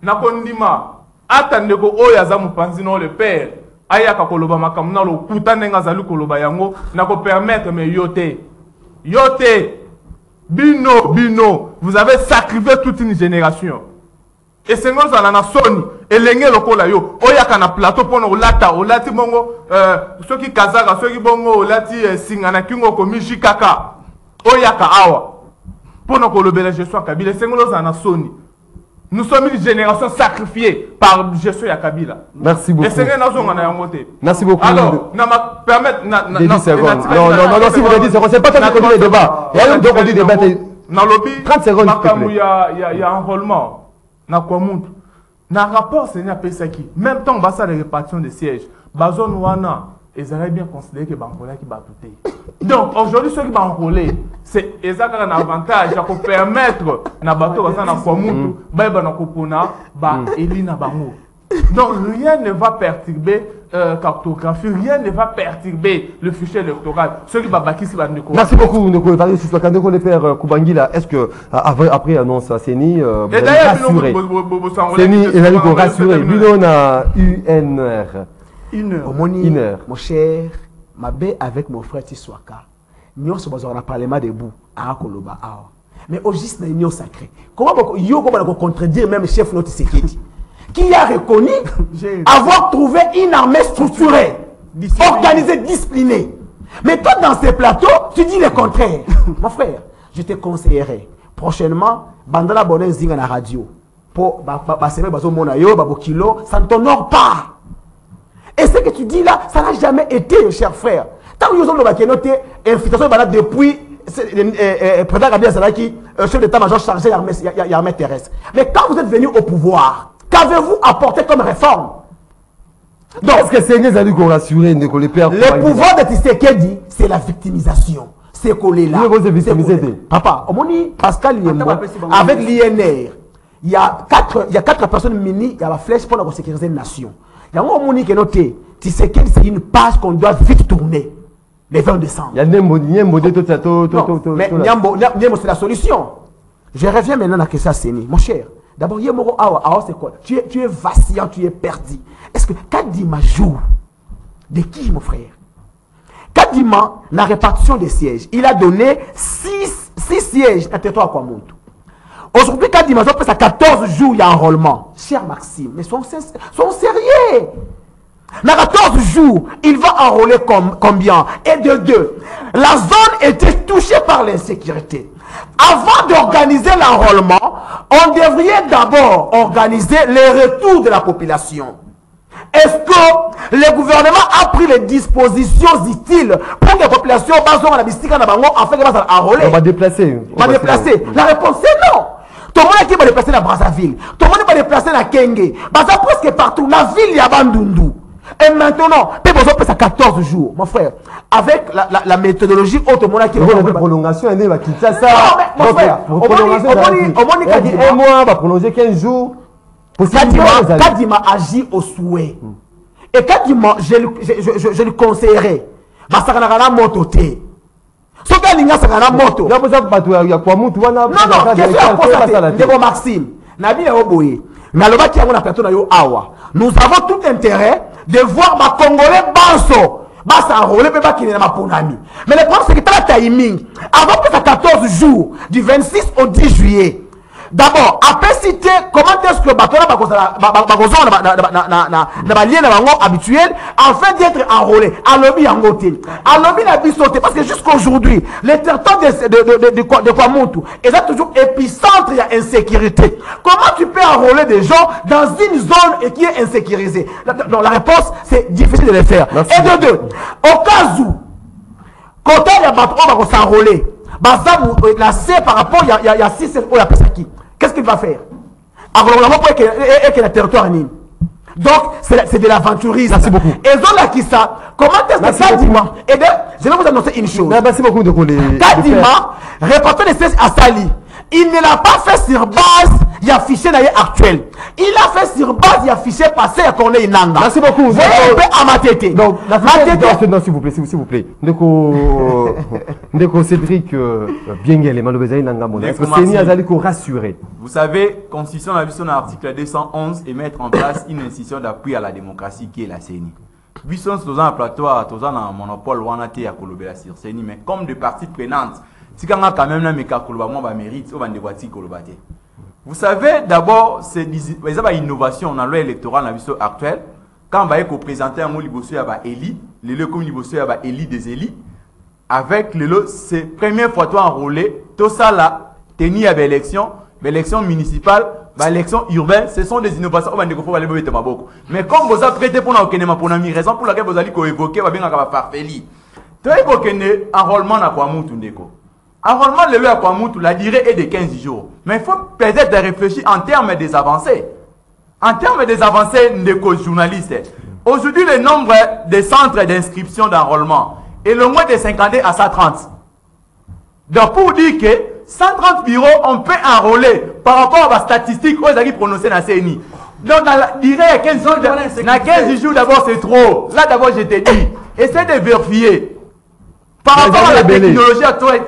D: nakondima atandeko oyo aza mupanzi no le père ayaka koloba makambo na lo kutanenga zali koloba yango nako permettre me yote bino vous avez sacrifié toute une génération et c'est ngos na soni elenge lokola yo oyaka na plateau pono olati bongo soki kazaka soki bongo olati singana kingo komishi kaka oyaka awa pono kolobela je suis Kabila c'est ngos na soni. Nous sommes une génération sacrifiée par Jésus et Kabila.
A: Merci beaucoup.
D: Merci beaucoup. Alors, na permettre
A: 10 secondes. Non, si vous avez 10 secondes, c'est pas toi qui conduis le débat. Il y a un donc on dit débat. 30 secondes.
D: Il y a un enrôlement. Na quoi montre. Na rapport Seigneur Pesaki. Même temps, on va de répartition des sièges. Bazon Wana. Ils auraient bien considéré que Bangola qui va tout. Donc aujourd'hui, ceux qui vont enrôler, c'est un avantage pour permettre na bateau na kwamutu ba na kopona ba elina bango. Donc rien ne va perturber cartographie, rien ne va perturber le fichier électoral. Ceux qui va bâtir si va ne.
A: Merci beaucoup Ndeko. Parce que quand on le père Kubangila, est-ce que après annonce à Seni
D: et d'ailleurs
A: Seni il a dit qu'on rassurer. Bino na UNR.
C: Une heure. Mon cher, ma baie avec mon frère Tiswaka. Nous sommes en parlement debout. Mais au juste une union sacrée. Comment on contredire même le chef notre sécurité qui a reconnu avoir trouvé une armée structurée, organisée, disciplinée. Mais toi, dans ces plateaux, tu dis le contraire. Mon frère, je te conseillerais prochainement, Bandala Bonen Zinga na radio. Pour ça ne t'honore pas. Et ce que tu dis là, ça n'a jamais été, cher frère. Tant que nous avons noté infiltration depuis président Kabila Salaki, chef d'état-major chargé de l'armée terrestre. Mais quand vous êtes venu au pouvoir, qu'avez-vous apporté comme réforme?
A: Donc, est-ce que c'est les qu'on rassurer, les pères?
C: Le pouvoir de Tshisekedi, c'est la victimisation. C'est collé là. Papa, Pascal Liembo, avec l'INR, il y a 4 personnes mini, il y a la flèche pour la sécuriser une nation. Il y a un moment qui est noté, Tshisekedi, c'est une page qu'on doit vite tourner. Le 20 décembre.
A: Il y a Niambo,
C: mais Niambo, c'est la solution. Je reviens maintenant à la question Séni. Mon cher, d'abord, Yemoro Awa, c'est quoi? Tu es vacillant, tu es perdu. Est-ce que Kadima joue de qui, mon frère? Kadima, la répartition des sièges, il a donné 6 sièges à territoire à Kwamuntu. Aujourd'hui, Kadima, à 14 jours, il y a enrôlement. Cher Maxime, mais sont sérieux. Dans 14 jours, il va enrôler combien? Et de 2. La zone était touchée par l'insécurité. Avant d'organiser l'enrôlement, on devrait d'abord organiser le retour de la population. Est-ce que le gouvernement a pris les dispositions utiles pour que la population afin qu'elle va enrôler?
A: On va déplacer.
C: La réponse est non. Tout le monde qui va déplacer dans Brazzaville. Tout le monde va déplacer dans Kenge. Baza presque partout. La ville, il y a Bandundu. Et maintenant, peut-être ça 14 jours, mon frère, avec la méthodologie automobile qui
A: est prolongation, elle va quitter ça.
C: Non, mon frère, au moins,
A: un mois, va prolonger 15 jours.
C: Kadima agit au souhait. Et Kadima, je le conseillerais. Parce qu'il y a une moto. Ce qu'il y a une moto. Non, non, Maxime, Nabi Oboye, nous avons tout intérêt de voir ma Congolais banso. Mais le problème, c'est que tu as le timing. Avant que ça 14 jours, du 26 au 10 juillet. D'abord, après citer comment est-ce que habituel afin d'être enrôlé. Alobi Angoté. Alobi n'a pas sauté parce que jusqu'aujourd'hui, les territoires de Kwamuntu est toujours épicentre de l'insécurité. Comment tu peux enrôler des gens dans une zone qui est insécurisée? Donc la réponse, c'est difficile de le faire. Merci. Et de 2, au cas où, quand il y a on va s'enrôler, la C par rapport, il y a 6 ou la Pesaki. Qu'est-ce qu'il va faire? Et que le territoire est. Donc, c'est de l'aventurisme.
A: Merci beaucoup.
C: Et Zola Kissa, comment est-ce que Kadima, et je vais vous annoncer une chose.
A: Merci beaucoup de
C: Kadima, répartir les sièges à Sali. Il ne l'a pas fait sur base, il y a fichier actuel. Il a fait sur base, il y a fichier passé à Corneille Nanga.
A: Merci beaucoup.
C: Vous avez à ma tête.
A: Donc, s'il vous plaît, s'il vous plaît. Ndeko Cédric, bien gagné, Malobézaï Nanga Mona. Est-ce que c'est ni Azali qu'on rassurer?
E: Vous savez, Constitution a vu son article 211 et mettre en place une institution d'appui à la démocratie qui est la CENI. Buisson, tous un plateau, tous un monopole, ou un athée à Kolobela sur CENI, mais comme des parties prenantes. Si quand même mérite, vous savez, d'abord, c'est une innovation dans la loi électorale actuelle. Quand on va présenter un mot libosso à Eli, les lieux comme libosso à Eli des Eli, avec les lots, c'est la première fois toi enrôlé, tout ça là, tenir à l'élection municipale, l'élection urbaine, ce sont des innovations. Mais comme vous avez prêté pour une raison pour laquelle vous allez évoquer, vous avez parfait. Tu as évoqué l'enrôlement à Kwamuntu Ndeko. Enrôlement le lieu à Kwamuntu, la durée est de 15 jours. Mais il faut peut-être réfléchir en termes des avancées. En termes des avancées des journalistes. Aujourd'hui, le nombre de centres d'inscription d'enrôlement est le moins de 50 à 130. Donc, pour dire que 130 bureaux, on peut enrôler par rapport à la statistique aux avis prononcés dans la CNI. Donc, dans la durée de 15 jours, dans 15 jours d'abord, c'est trop. Là, d'abord, je t'ai dit, essaie de vérifier. Par rapport à la technologie actuelle,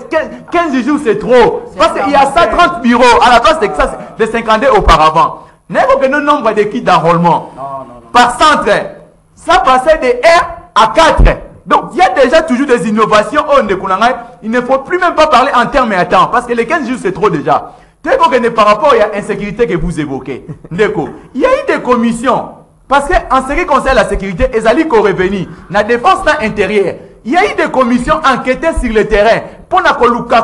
E: 15 jours c'est trop. Parce qu'il y a 130 bureaux à la place de 50 auparavant. N'est-ce que le nombre de kits d'enrôlement par centre, ça passait de 1 à 4. Donc il y a déjà toujours des innovations. Il ne faut plus même pas parler en termes et à temps. Parce que les 15 jours c'est trop déjà. Par rapport à l'insécurité que vous évoquez, il y a eu des commissions. Parce qu'en ce qui concerne la sécurité, ils allaient revenir. La défense intérieure. Il y a eu des commissions enquêtées sur le terrain pour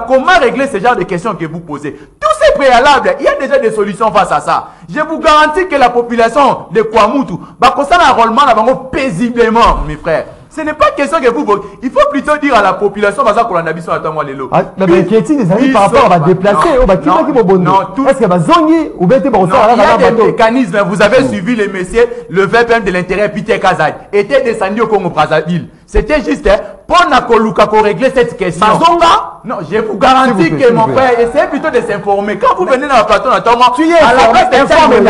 E: comment régler ce genre de questions que vous posez. Tous ces préalables, il y a déjà des solutions face à ça. Je vous garantis que la population de Kwamuntu va constater un enrôlement paisiblement, mes frères. Ce n'est pas question que vous voyez. Il faut plutôt dire à la population, parce qu'on a besoin d'attendre les lots.
A: Mais inquiétude des amis par rapport à déplacer, est-ce qu'il y a zongi ou bien
E: il y a des mécanismes. Vous avez suivi les messieurs, le VPN de l'intérêt Peter Kazaj était descendu au Congo-Brazzaville. C'était juste pour régler cette question. Non, je vous garantis que mon frère, essayez plutôt de s'informer. Quand vous venez dans la plateau, notamment, à la place d'informer, vous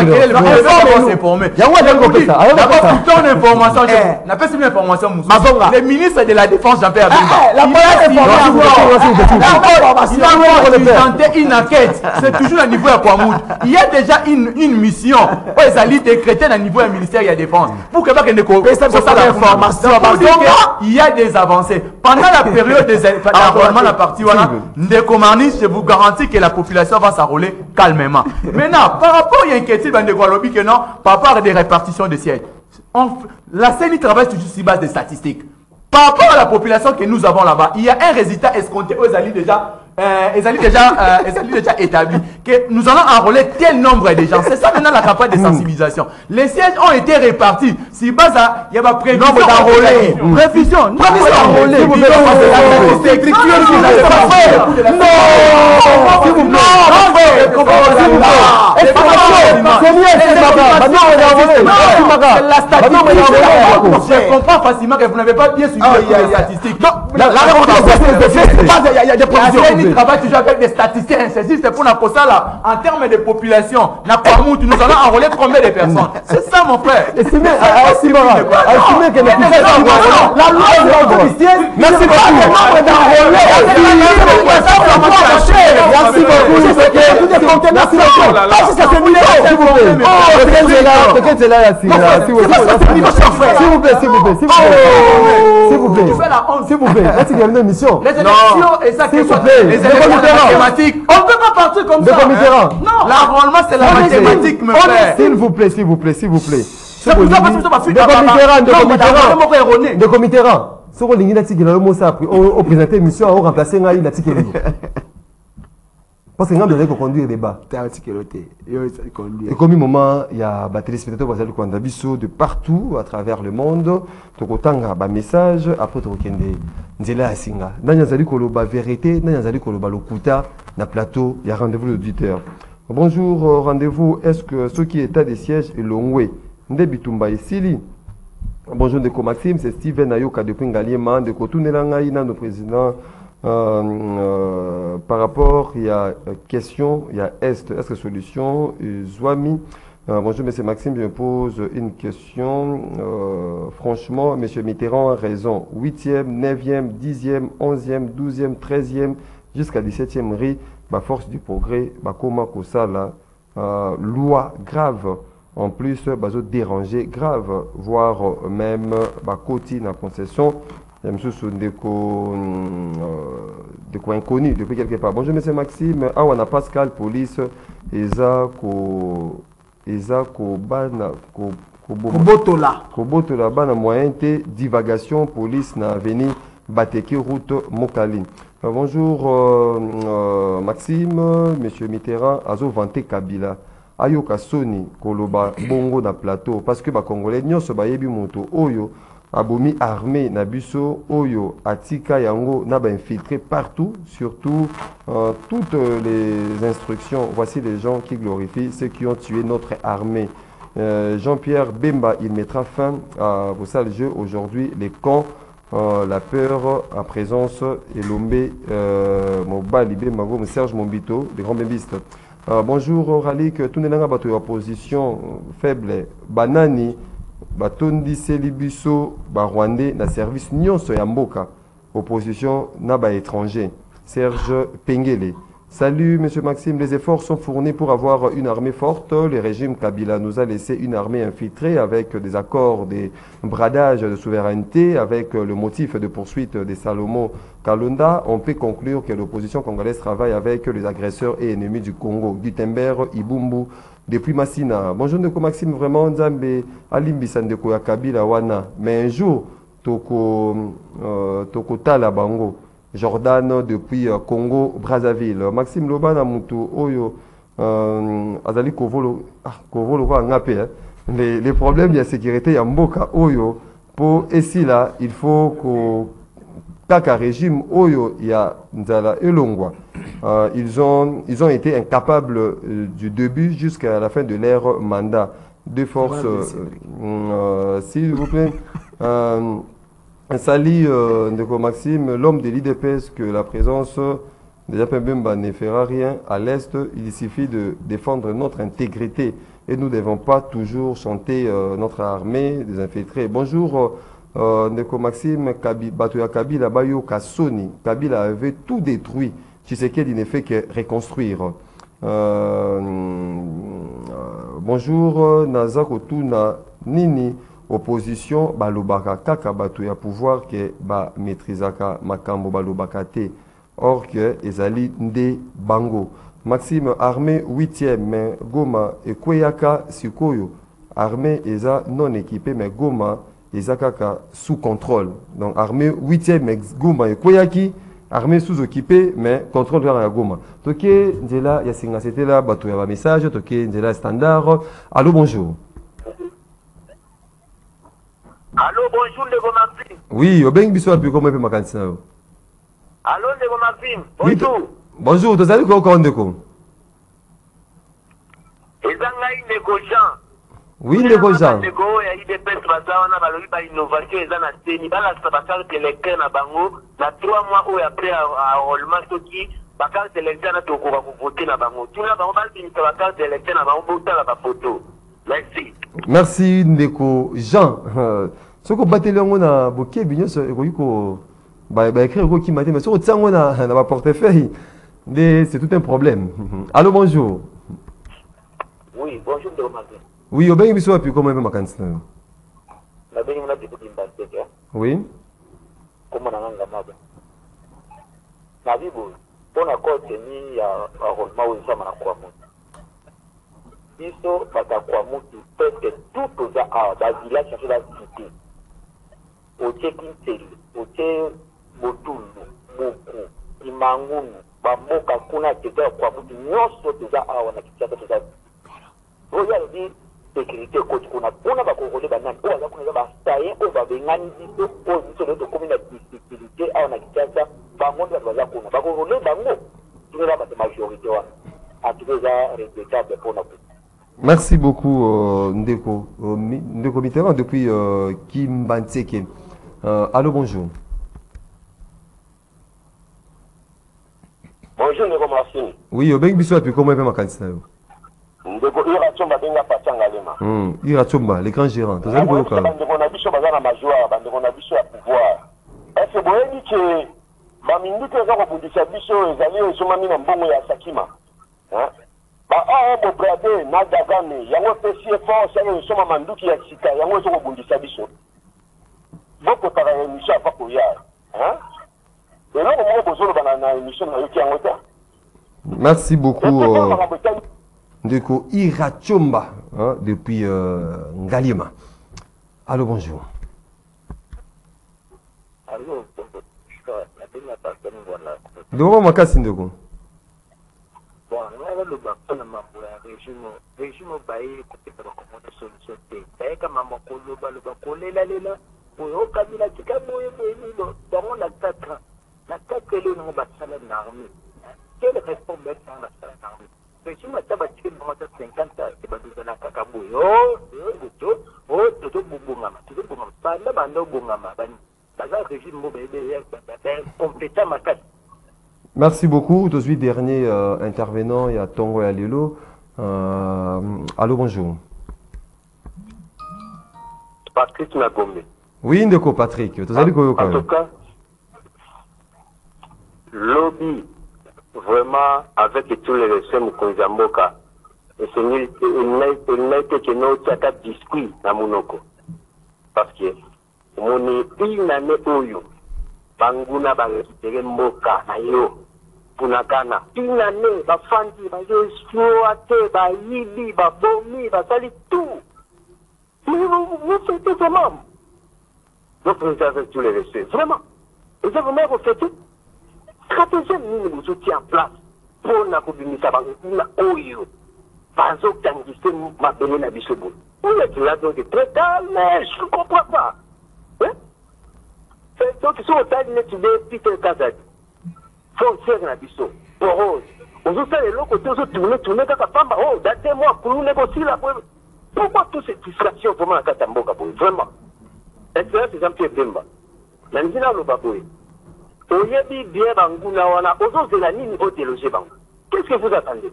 E: devez s'informer. D'abord, pour ton information, je n'ai pas si une information, le ministre de la Défense, Jean-Pierre Bemba, il a présenté une enquête. C'est toujours au niveau de Kwamoud. Il y a déjà une mission où ils allaient décréter au niveau du ministère de la Défense. Pour que il y a des avancées. Pendant la période des la partie voilà, je vous garantis que la population va s'enrôler calmement. Maintenant, par rapport à l'inquiétude que non, par rapport à des répartitions de sièges, la CENI travaille toujours sur base des statistiques. Par rapport à la population que nous avons là-bas, il y a un résultat escompté aux alliés déjà. Déjà établi que nous allons enrôler tel nombre de gens. C'est ça maintenant la campagne de sensibilisation. Les sièges ont été répartis. Si bas il y a pas prévision d'enrôler. Prévision. Non. Je comprends facilement que vous n'avez pas bien suivi les statistiques. Il y a des prévisions. Il travaille toujours avec des statisticiens. C'est pour la ça là. En termes de population, nous allons enrôler combien de personnes? C'est ça mon frère. Estimez que la loi est officielle. Merci beaucoup.
A: S'il vous plaît. Là, il y a une émission.
E: S'il vous plaît. Les éléments mathématiques. On ne peut pas partir comme ça. Non. L'enrôlement, c'est la mathématique, mon frère.
A: S'il vous plaît.
E: C'est pour ça que
A: de comité ce qu'on a dit, au présenter l'émission, on remplacer la ticket. Parce que nous devons conduire le débat. Et comme un moment, il y a des téléspectateurs de partout à travers le monde. Tu as un message, après tu as un singa. Dans la vérité, dans le plateau, il y a rendez-vous l'auditeur. Bonjour, rendez-vous. Est-ce que ce qui est état des sièges est longwe? Ndebitumba ici. Bonjour, Ndeko Maxime, c'est Steven Ayoka depuis Ngaliema. Ndeko Tunelangaïna, nos présidents. Par rapport, il y a question, il y a est que solution, Zouami. Bonjour, monsieur Maxime, je me pose une question. Franchement, monsieur Mitterrand a raison. 8e, 9e, 10e, 11e, 12e, 13e, jusqu'à 17e riz, force du progrès, Koma Kosala, loi grave. En plus, déranger grave, voire même côté la concession. Il y a des coins inconnus depuis quelque part. Bonjour, monsieur Maxime. Ah, on a Pascal, police, Kobotola, bana moyen divagation, police, na avenue Bateki, route Mokali. Bonjour, Maxime, monsieur Mitterrand, Azo Vanté Kabila. Ayoka Soni, Koloba, Bongo na plateau. Parce que les Congolais, nyonso bayebi moto, Oyo. Abomi armé Nabuso Oyo Atika Yango Naba infiltré partout, surtout toutes les instructions. Voici les gens qui glorifient ceux qui ont tué notre armée. Jean-Pierre Bemba, il mettra fin à vos sales jeux aujourd'hui. Les camps, la peur en présence et l'ombé Mobalibé Mago Serge Mombito, des grands bébistes. Bonjour Ralik, tout n'est pas bateau opposition faible. Banani. Batondi Selibuso, Rwandais, na service nyonso ya mboka, opposition na étranger. Serge Pengele. Salut monsieur Maxime, les efforts sont fournis pour avoir une armée forte. Le régime Kabila nous a laissé une armée infiltrée avec des accords, des bradages de souveraineté, avec le motif de poursuite des Salomon Kalonda. On peut conclure que l'opposition congolaise travaille avec les agresseurs et ennemis du Congo. Gutenberg, Ibumbu, depuis Massina. Bonjour Ndeko Maxime, vraiment Nzambe alimbisa Ndeko ya Kabila wana. Mais un jour, toko tala bango. Jordan depuis Congo, Brazzaville. Maxime Lobana Moutou, Oyo, Azali Kovolo, Kovolo va ngape. Les problèmes de sécurité, il y a Mboka, Oyo, pour ici là, il faut que Kaka régime Oyo ya Nzala et Longwa, ils ont été incapables du début jusqu'à la fin de leur mandat. De force, s'il vous plaît, Sali Ndeko Maxime, l'homme de l'IDPS, que la présence de Japembemba ne fera rien à l'Est, il suffit de défendre notre intégrité et nous ne devons pas toujours chanter notre armée des infiltrés. Bonjour. Ndeko Maxime, Batoya Kabila, Bayo Kassoni, Kabila avait tout détruit. Tshisekedi ne fait que reconstruire. Bonjour, Nazako Tuna Nini, opposition, Balobaka Kaka, Batoya pouvoir, que ba maîtrisaka Makambo Balobaka te. Or que Ezali Nde Bango. Maxime, armée 8e, mais Goma et Kweyaka Sikoyo. Armée Eza non équipée, mais Goma. Ezakaka sous contrôle. Donc armée 8e mais Goma et Koyaki, armée sous-occupée mais contrôle vers la Goma. Toké Ndela Yasinga c'était là bateau ya message, Toké Ndela standard. Allô bonjour.
F: Allô bonjour les Maxime.
A: Oui, obeng biso api comment peut makanisa.
F: Allô les Maxime. Bonjour.
A: Oui, bonjour, tozali ko kondeko.
F: Ezanga ine ko Jean.
A: Oui, Ndeko Jean.
F: Ndeko ya IDPS bazawana balobi ba innovation eza na teni bala sa bakarte électeur na bango na 3 mois ou après enrôlement soki bakarte électeur na toko ba voter na bango. Tuna bango ba binisa bakarte électeur na bango botala ba photo. Merci.
A: Merci Ndeko Jean. Soko bateli yango na bokebi nyonso ekoki ko ba écrire ko ki matin mais soko tsango na ba portefeuille c'est tout un problème. Allô bonjour.
F: Oui, bonjour Ndeko Maxime.
A: Oui, au bien, il faut comment il makansi na.
F: Na bengi muna dipoti mbaseke.
A: Oui.
F: Comment na nganga maba. Na bibo, pona kote ni ya enrôlement ou ça na kwa mutu. Biso bata kwa mutu presque tout aux da village chercher la cité. Au Tchekinseli, au Tché Botulu, Boku, Imangunu, Bamoka kuna tega kwa mutu nyoso toza awa na kichaka toza. Regardez sécurité côté qu'on a ba korole ba nan o za kuna ba staye o ba bengani biso o biso de commune de sécurité a na kitasa ba monde ba za kuna ba korole ba ngo tu la ba majorité wa a tout ça respectable pour nous.
A: Merci beaucoup Ndeko Ndeko Mitterrand depuis Kimbantseke. Allô bonjour.
F: Bonjour Ndeko Maxime.
A: Oui, au bien biso api comment il peut makansi na.
F: Ndeko Irachomba benga patanga lema.
A: Irachomba, les grands gérants. Vous allez
F: voir. Ndeko na biso bazana major, bandeko na biso ya pouvoir. Est-ce boyebi que baminduka za kobundisa biso ezali ezomami na mbongo ya Sakima. Hein? Ba bo brade na dagane, yango pesi force yango soma manduki ya sika, yango zo kobundisa biso. Boko para émission fa koya. Hein? Et là on mo bozolo bana na émission na yoki yango ta.
A: Merci beaucoup. Ndeko Irachomba depuis Ngalima. Allô, bonjour.
F: Allô,
A: Doro makasi ndeko.
F: Bon, on va le battre na mambo ya régime baye côté de la solution te. Baye kama makolo ba kolela lela. Oyo kabila kikamoye belo. Bango na 4 na 4 lelo no basala na armée. Quel responsable dans la salle d'armée? Si ma taba tiki mo ta 50 e ba duzana kakabu yo goto o toto bubungama toto bubungama banda banda bubungama bani baza régime mo bebe ya compétent makasi.
A: Merci beaucoup. Tout de suite dernier intervenant il y a Tongo et Alilo. Allô bonjour.
F: Patrick Nagombe.
A: Oui ndeko Patrick. Vous allez quoi
F: en tout cas lobby vraiment avec tous les récits Mkonzamboka et c'est il n'a été que notre discours na Monoko parce que mon une année oyo banguna ba récupérer mboka na yo punakana une année ba fandi ba yo exploiter ba yibi ba bomi ba sali tout vous faites vraiment vous avec tous les récits vraiment vous avez vraiment refait tout stratégie nini bozotia en place mpona kobimisa banguna oyo bazotangisa mabele na biso boye oyo tula donc très calme je ne comprends pas donc so otali neti nde Peter Kazadi frontière na biso porose ozosala eloko te ozotourne kaka pamba date moi kulune kosila pourquoi toute cette distraction vraiment na kati ya mboka boye vraiment excellence Jean-Pierre Bemba na ndimi naloba boye oyebi bien banguna wana ozozela nini odeloge bango qu'est-ce que vous attendez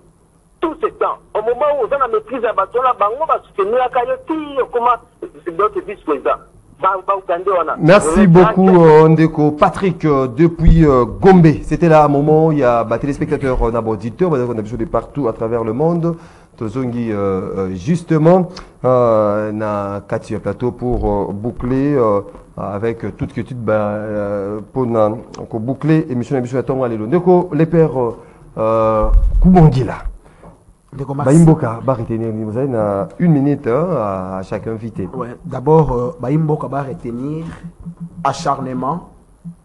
F: tout ce temps au moment où oza na maîtrise ya bato wana bango basouteniraka yo ti okoma d'autres vice-président.
A: Merci beaucoup Ndeko Patrick depuis Gombe. C'était là un moment, il y a téléspectateurs, on a auditeurs, on a vu de partout à travers le monde. Tozongi justement na Katia Plateau pour boucler avec toute quiétude pour boucler émission Tonga Lelo. Ndeko les pères Kubongila. Baimboka va retenir, vous avez une minute à chaque invité.
C: Ouais. D'abord, Baimboka va retenir acharnement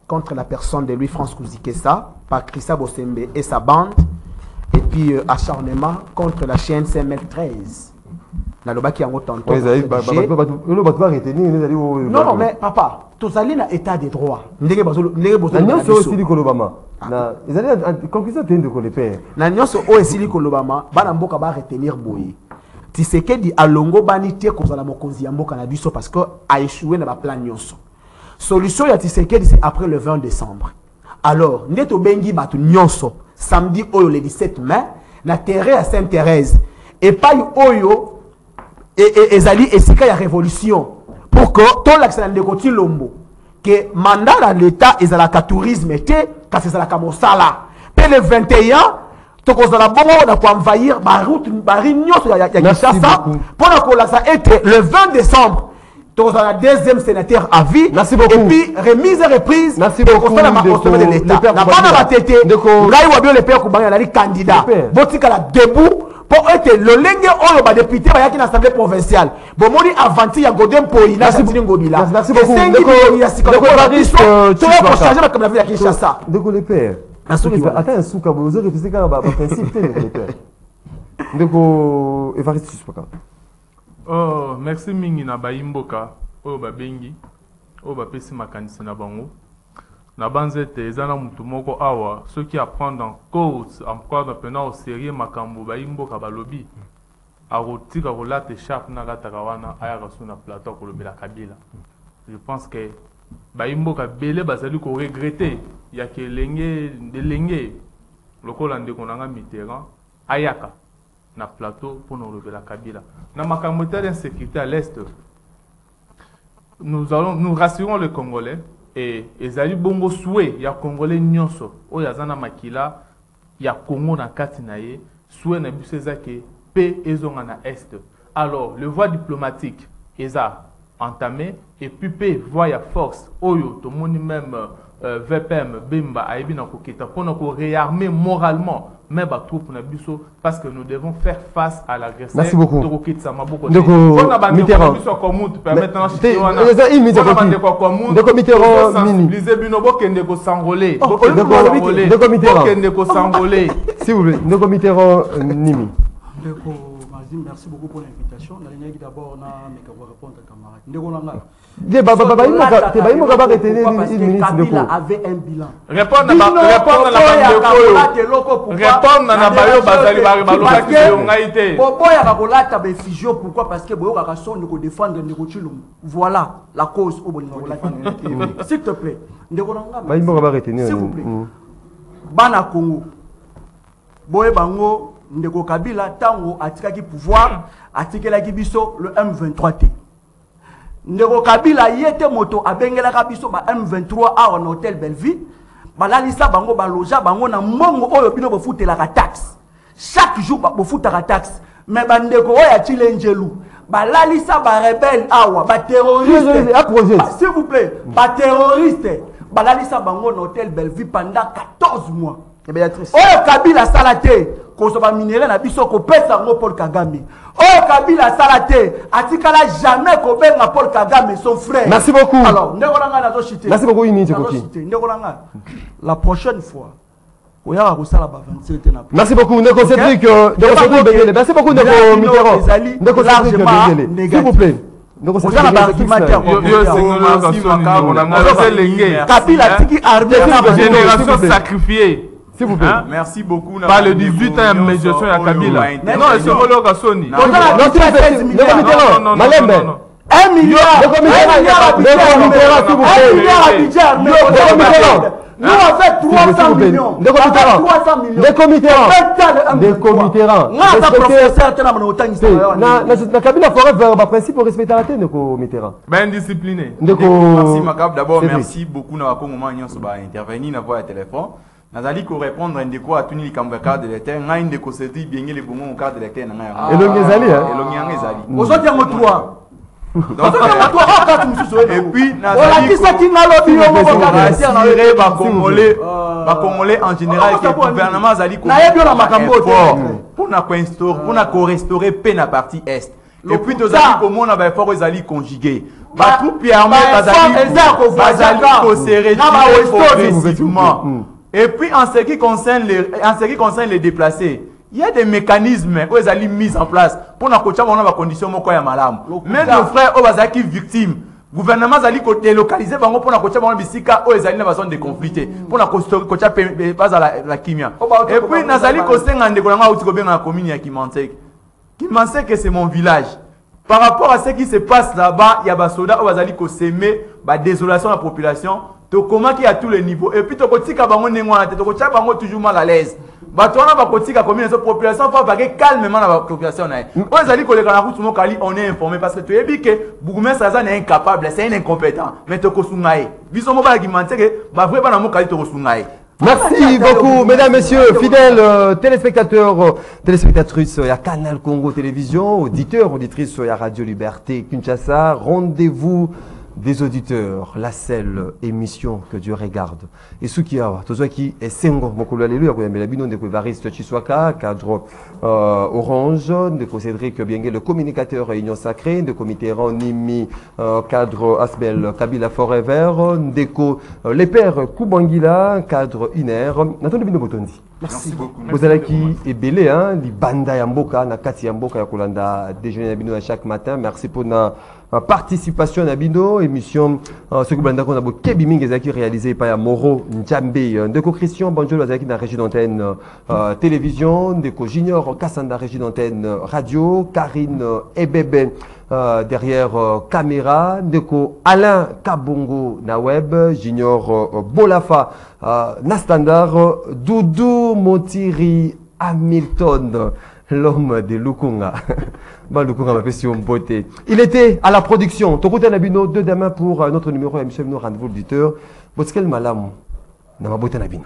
C: contre la personne de Louis-France Kouzikessa par Christa Bosembe et sa bande. Et puis acharnement contre la chaîne CML13. Nalobaki yango tonton. Non, mais papa, tous allez dans l'état des droits. Ndenge bazolo
A: aussi Kolobama. Na ezali conclusion tende ko le père.
C: Na nyonso o esili Kolobama, bana mboka ba retenir boye. Tshisekedi alongo bani te kozala mokonzi ya mboka na biso parce que a échoué na ba plan nyonso. Solution ya Tshisekedi c'est après le 20 décembre. Alors, ndeto bengi batu nyonso samedi oyo le 17 mai na terre à Sainte-Thérèse et pas oyo et ezali esika ya révolution pour que tout l'accès de côté lombo que mandat à l'état ezalaka tourisme était parce que ezalaka mosala pe le 21 to kozala bongo na ko envahir ba route ba réunion ya Kinshasa pour na ko la ça était le 20 décembre to kozala deuxième sénateur à vie.
A: Merci beaucoup.
C: Et puis remise et reprise.
A: Merci beaucoup
C: de l'état na bana batete ngai wa bio le père Kubanga na candidat botika la debout pour être le lenge oyo ba député ba yaki na assemblée provinciale bomoni avanti ya Godem Poina Santini Ngobila.
A: Merci beaucoup.
C: Tu vas changer comme la vie ya Kinshasa.
A: Ndeko le père. Attends un souka bozo réfléchir quand ba principe te le père. Ndeko Evariste Suspaka.
D: Oh, merci mingi na Baimboka oyo babengi oyo bapesi makanisi na bango. Na banzete ezana mutu moko awa ceux qui apprennent en cause encore pendant au sérieux makambo Baimboka balobi arotika kolate sharp na kataka wana aya kasuna plateau kolobela Kabila. Je pense que Baimboka belé bazali ko regretter ya ke lenge lokola ndeko nanga Mitterrand ayaka na plateau pour nous lever la Kabila. Na makambo d'insécurité à l'est, nous rassurons les Congolais et ezali bongo souhait ya Congolais nyonso o yazana makila ya Congo na kati na ye souhait na biso ezake pe ezonga na est. Alors le voie diplomatique eza entamé et puis pe voie ya force oyo to moni même VPM Bemba aibi na koketa pour nous réarmer moralement mais ba troupe na biso parce que nous devons faire face à l'agresseur.
A: Merci beaucoup.
D: Mitterrand biso komut permettre na chitoana.
A: Ndeko Mitterrand
D: sensibiliser bino bokende ko s'enrôler.
A: Ndeko Mitterrand.
D: Bokende ko s'enrôler.
A: S'il vous plaît, Ndeko Mitterrand Nimi.
B: Ndeko Mazim, merci beaucoup pour l'invitation. Nalingi d'abord na répondre à camarade. Ndeko Nanga.
A: Baimboka va retenir une minute.
B: Kabila avait un bilan.
D: Répondre na bayo bazali baloba ki yo ngaité.
B: Boboya kakolata be figio pourquoi parce que boyo kaka sonde ko défendre Ndeko Chilombo. Voilà la cause au bolinga kolata. S'il te plaît. Ndeko Nanga.
A: Baimboka va retenir.
B: S'il vous plaît. Bana Congo. Boye bango Ndeko Kabila tango atikaki pouvoir atikelaki biso le M23T. Ndeko Kabila yete moto abengela kabiso ba M23 a en hôtel Belleville balalisa bango baloja bango na mongo oyo bino bofutela ka taxe chaque jour bo futaka taxe mais bandeko oya Chilengelu balalisa ba rebelle awa ba terroriste s'il vous plaît ba terroriste balalisa bango na hôtel Belleville pendant 14 mois. Oyo Kabila salate kosoba minéré na biso ko pesa ngo Paul Kagame. Oyo Kabila salate atikala jamais ko benga Paul Kagame son frère.
A: Merci beaucoup.
B: Alors ndeko nanga nazo chiter.
A: Merci beaucoup Ini Koki.
B: Ndeko nanga la prochaine fois oya ko sala ba 27 na.
A: Merci beaucoup Ndeko Cédric. Merci beaucoup Ndeko Mitterrand. Ndeko Cédric Bengele. S'il vous plaît. Donc
C: on a l'argumentaire. Kabila tiki armée
D: génération sacrifiée.
A: S'il vous plaît.
E: Merci beaucoup.
D: Par le 18 ans, mais je suis à Kabila. Non, c'est Molo Kassoni.
A: Non, Malembe.
C: 1 milliard.
A: 1 milliard
C: à budget. Nous, on fait 300 millions.
A: Des comités. Na Kabila forever, principe pour respecter la tête de Mitterrand.
D: Ben discipliné.
E: Merci Makab. D'abord, merci beaucoup na Congo Nyon so ba intervenir na voix téléphone. Nazali ko répondre ndeko à tuni likambo cadre de l'état, ngai ndeko seti bien les bongo cadre de l'état na ngai.
A: Elongi ezali hein.
E: Elongi ezali.
C: Aujourd'hui en 3.
E: Et puis Congolais en général que le gouvernement Zali pour restaurer paix na partie est. Et puis nous avons comment on a fort Zali conjugué. Ba troupe armée Zali progressivement. Et puis en ce qui concerne les déplacés, il y a des mécanismes où ils ont mis en place pour nous coacher dans conditions mokoya malam. Même nos frères où ils sont victimes, le gouvernement a délocalisé pour nous coacher dans bisika où ils sont dans zone de conflit pour nous coacher pas à la kimia. Et puis nazali kosenga ndeko nga uti kobenga na commune ya Kimansek. Kimansek c'est mon village. Par rapport à ce qui se passe là-bas, il y a des soldats où ils ont s'aimer la désolation de la population. To comment qui à tous les niveaux et puis to kotika bango nengwana te to kotika bango toujours mal à l'aise. Batona ba kotika commune so population faut baguer calmement la population na. On zali ko le kana kutu mo kali on est informé parce que tu es dit que bourgmestre ça est incapable, c'est un incompétent. Mais to kosungae. Biso mo ba gimanté que ba vrai ba na mo kali to kosungae.
A: Merci beaucoup, mesdames, messieurs, fidèles téléspectateurs, téléspectatrices, il y a Canal Congo Télévision, auditeurs, auditrices, il y a Radio Liberté, Kinshasa, rendez-vous des auditeurs, la seule émission que Dieu regarde. Et ce qui a, tout ce qui est Sengo, Mokolo Alléluia, de Evariste Chiswaka, cadre Orange, de Cédric Biengue, le communicateur Réunion Sacrée, de comité Nimi, cadre Asbel Kabila Forever, Ndeko, les pères Koubangila, cadre Iner, Nathan Bino Botondi.
E: Merci beaucoup.
A: Vous allez qui est belé, hein, li banda yamboka, na kati yamboka yakolanda déjeuner Nabino chaque matin. Merci pour na participation Nabino, émission ce que banda qu'on a beaucoup kebiming ezaki réalisé par Moro Njambe, Ndeko Christian Banjolo ezaki na régie d'antenne télévision, Ndeko Junior Kassanda régie d'antenne radio, Karine Ebebe derrière caméra, Ndeko Alain Kabongo na web, Junior Bolafa na standard, Doudou Montiri Hamilton, l'homme de Lukunga. Lukunga m'a fait sur beauté. Il était à la production. Tokote Nabino, de demain pour notre numéro émission. Rendez-vous auditeur. Boskel Malam. Nama beauté Nabino.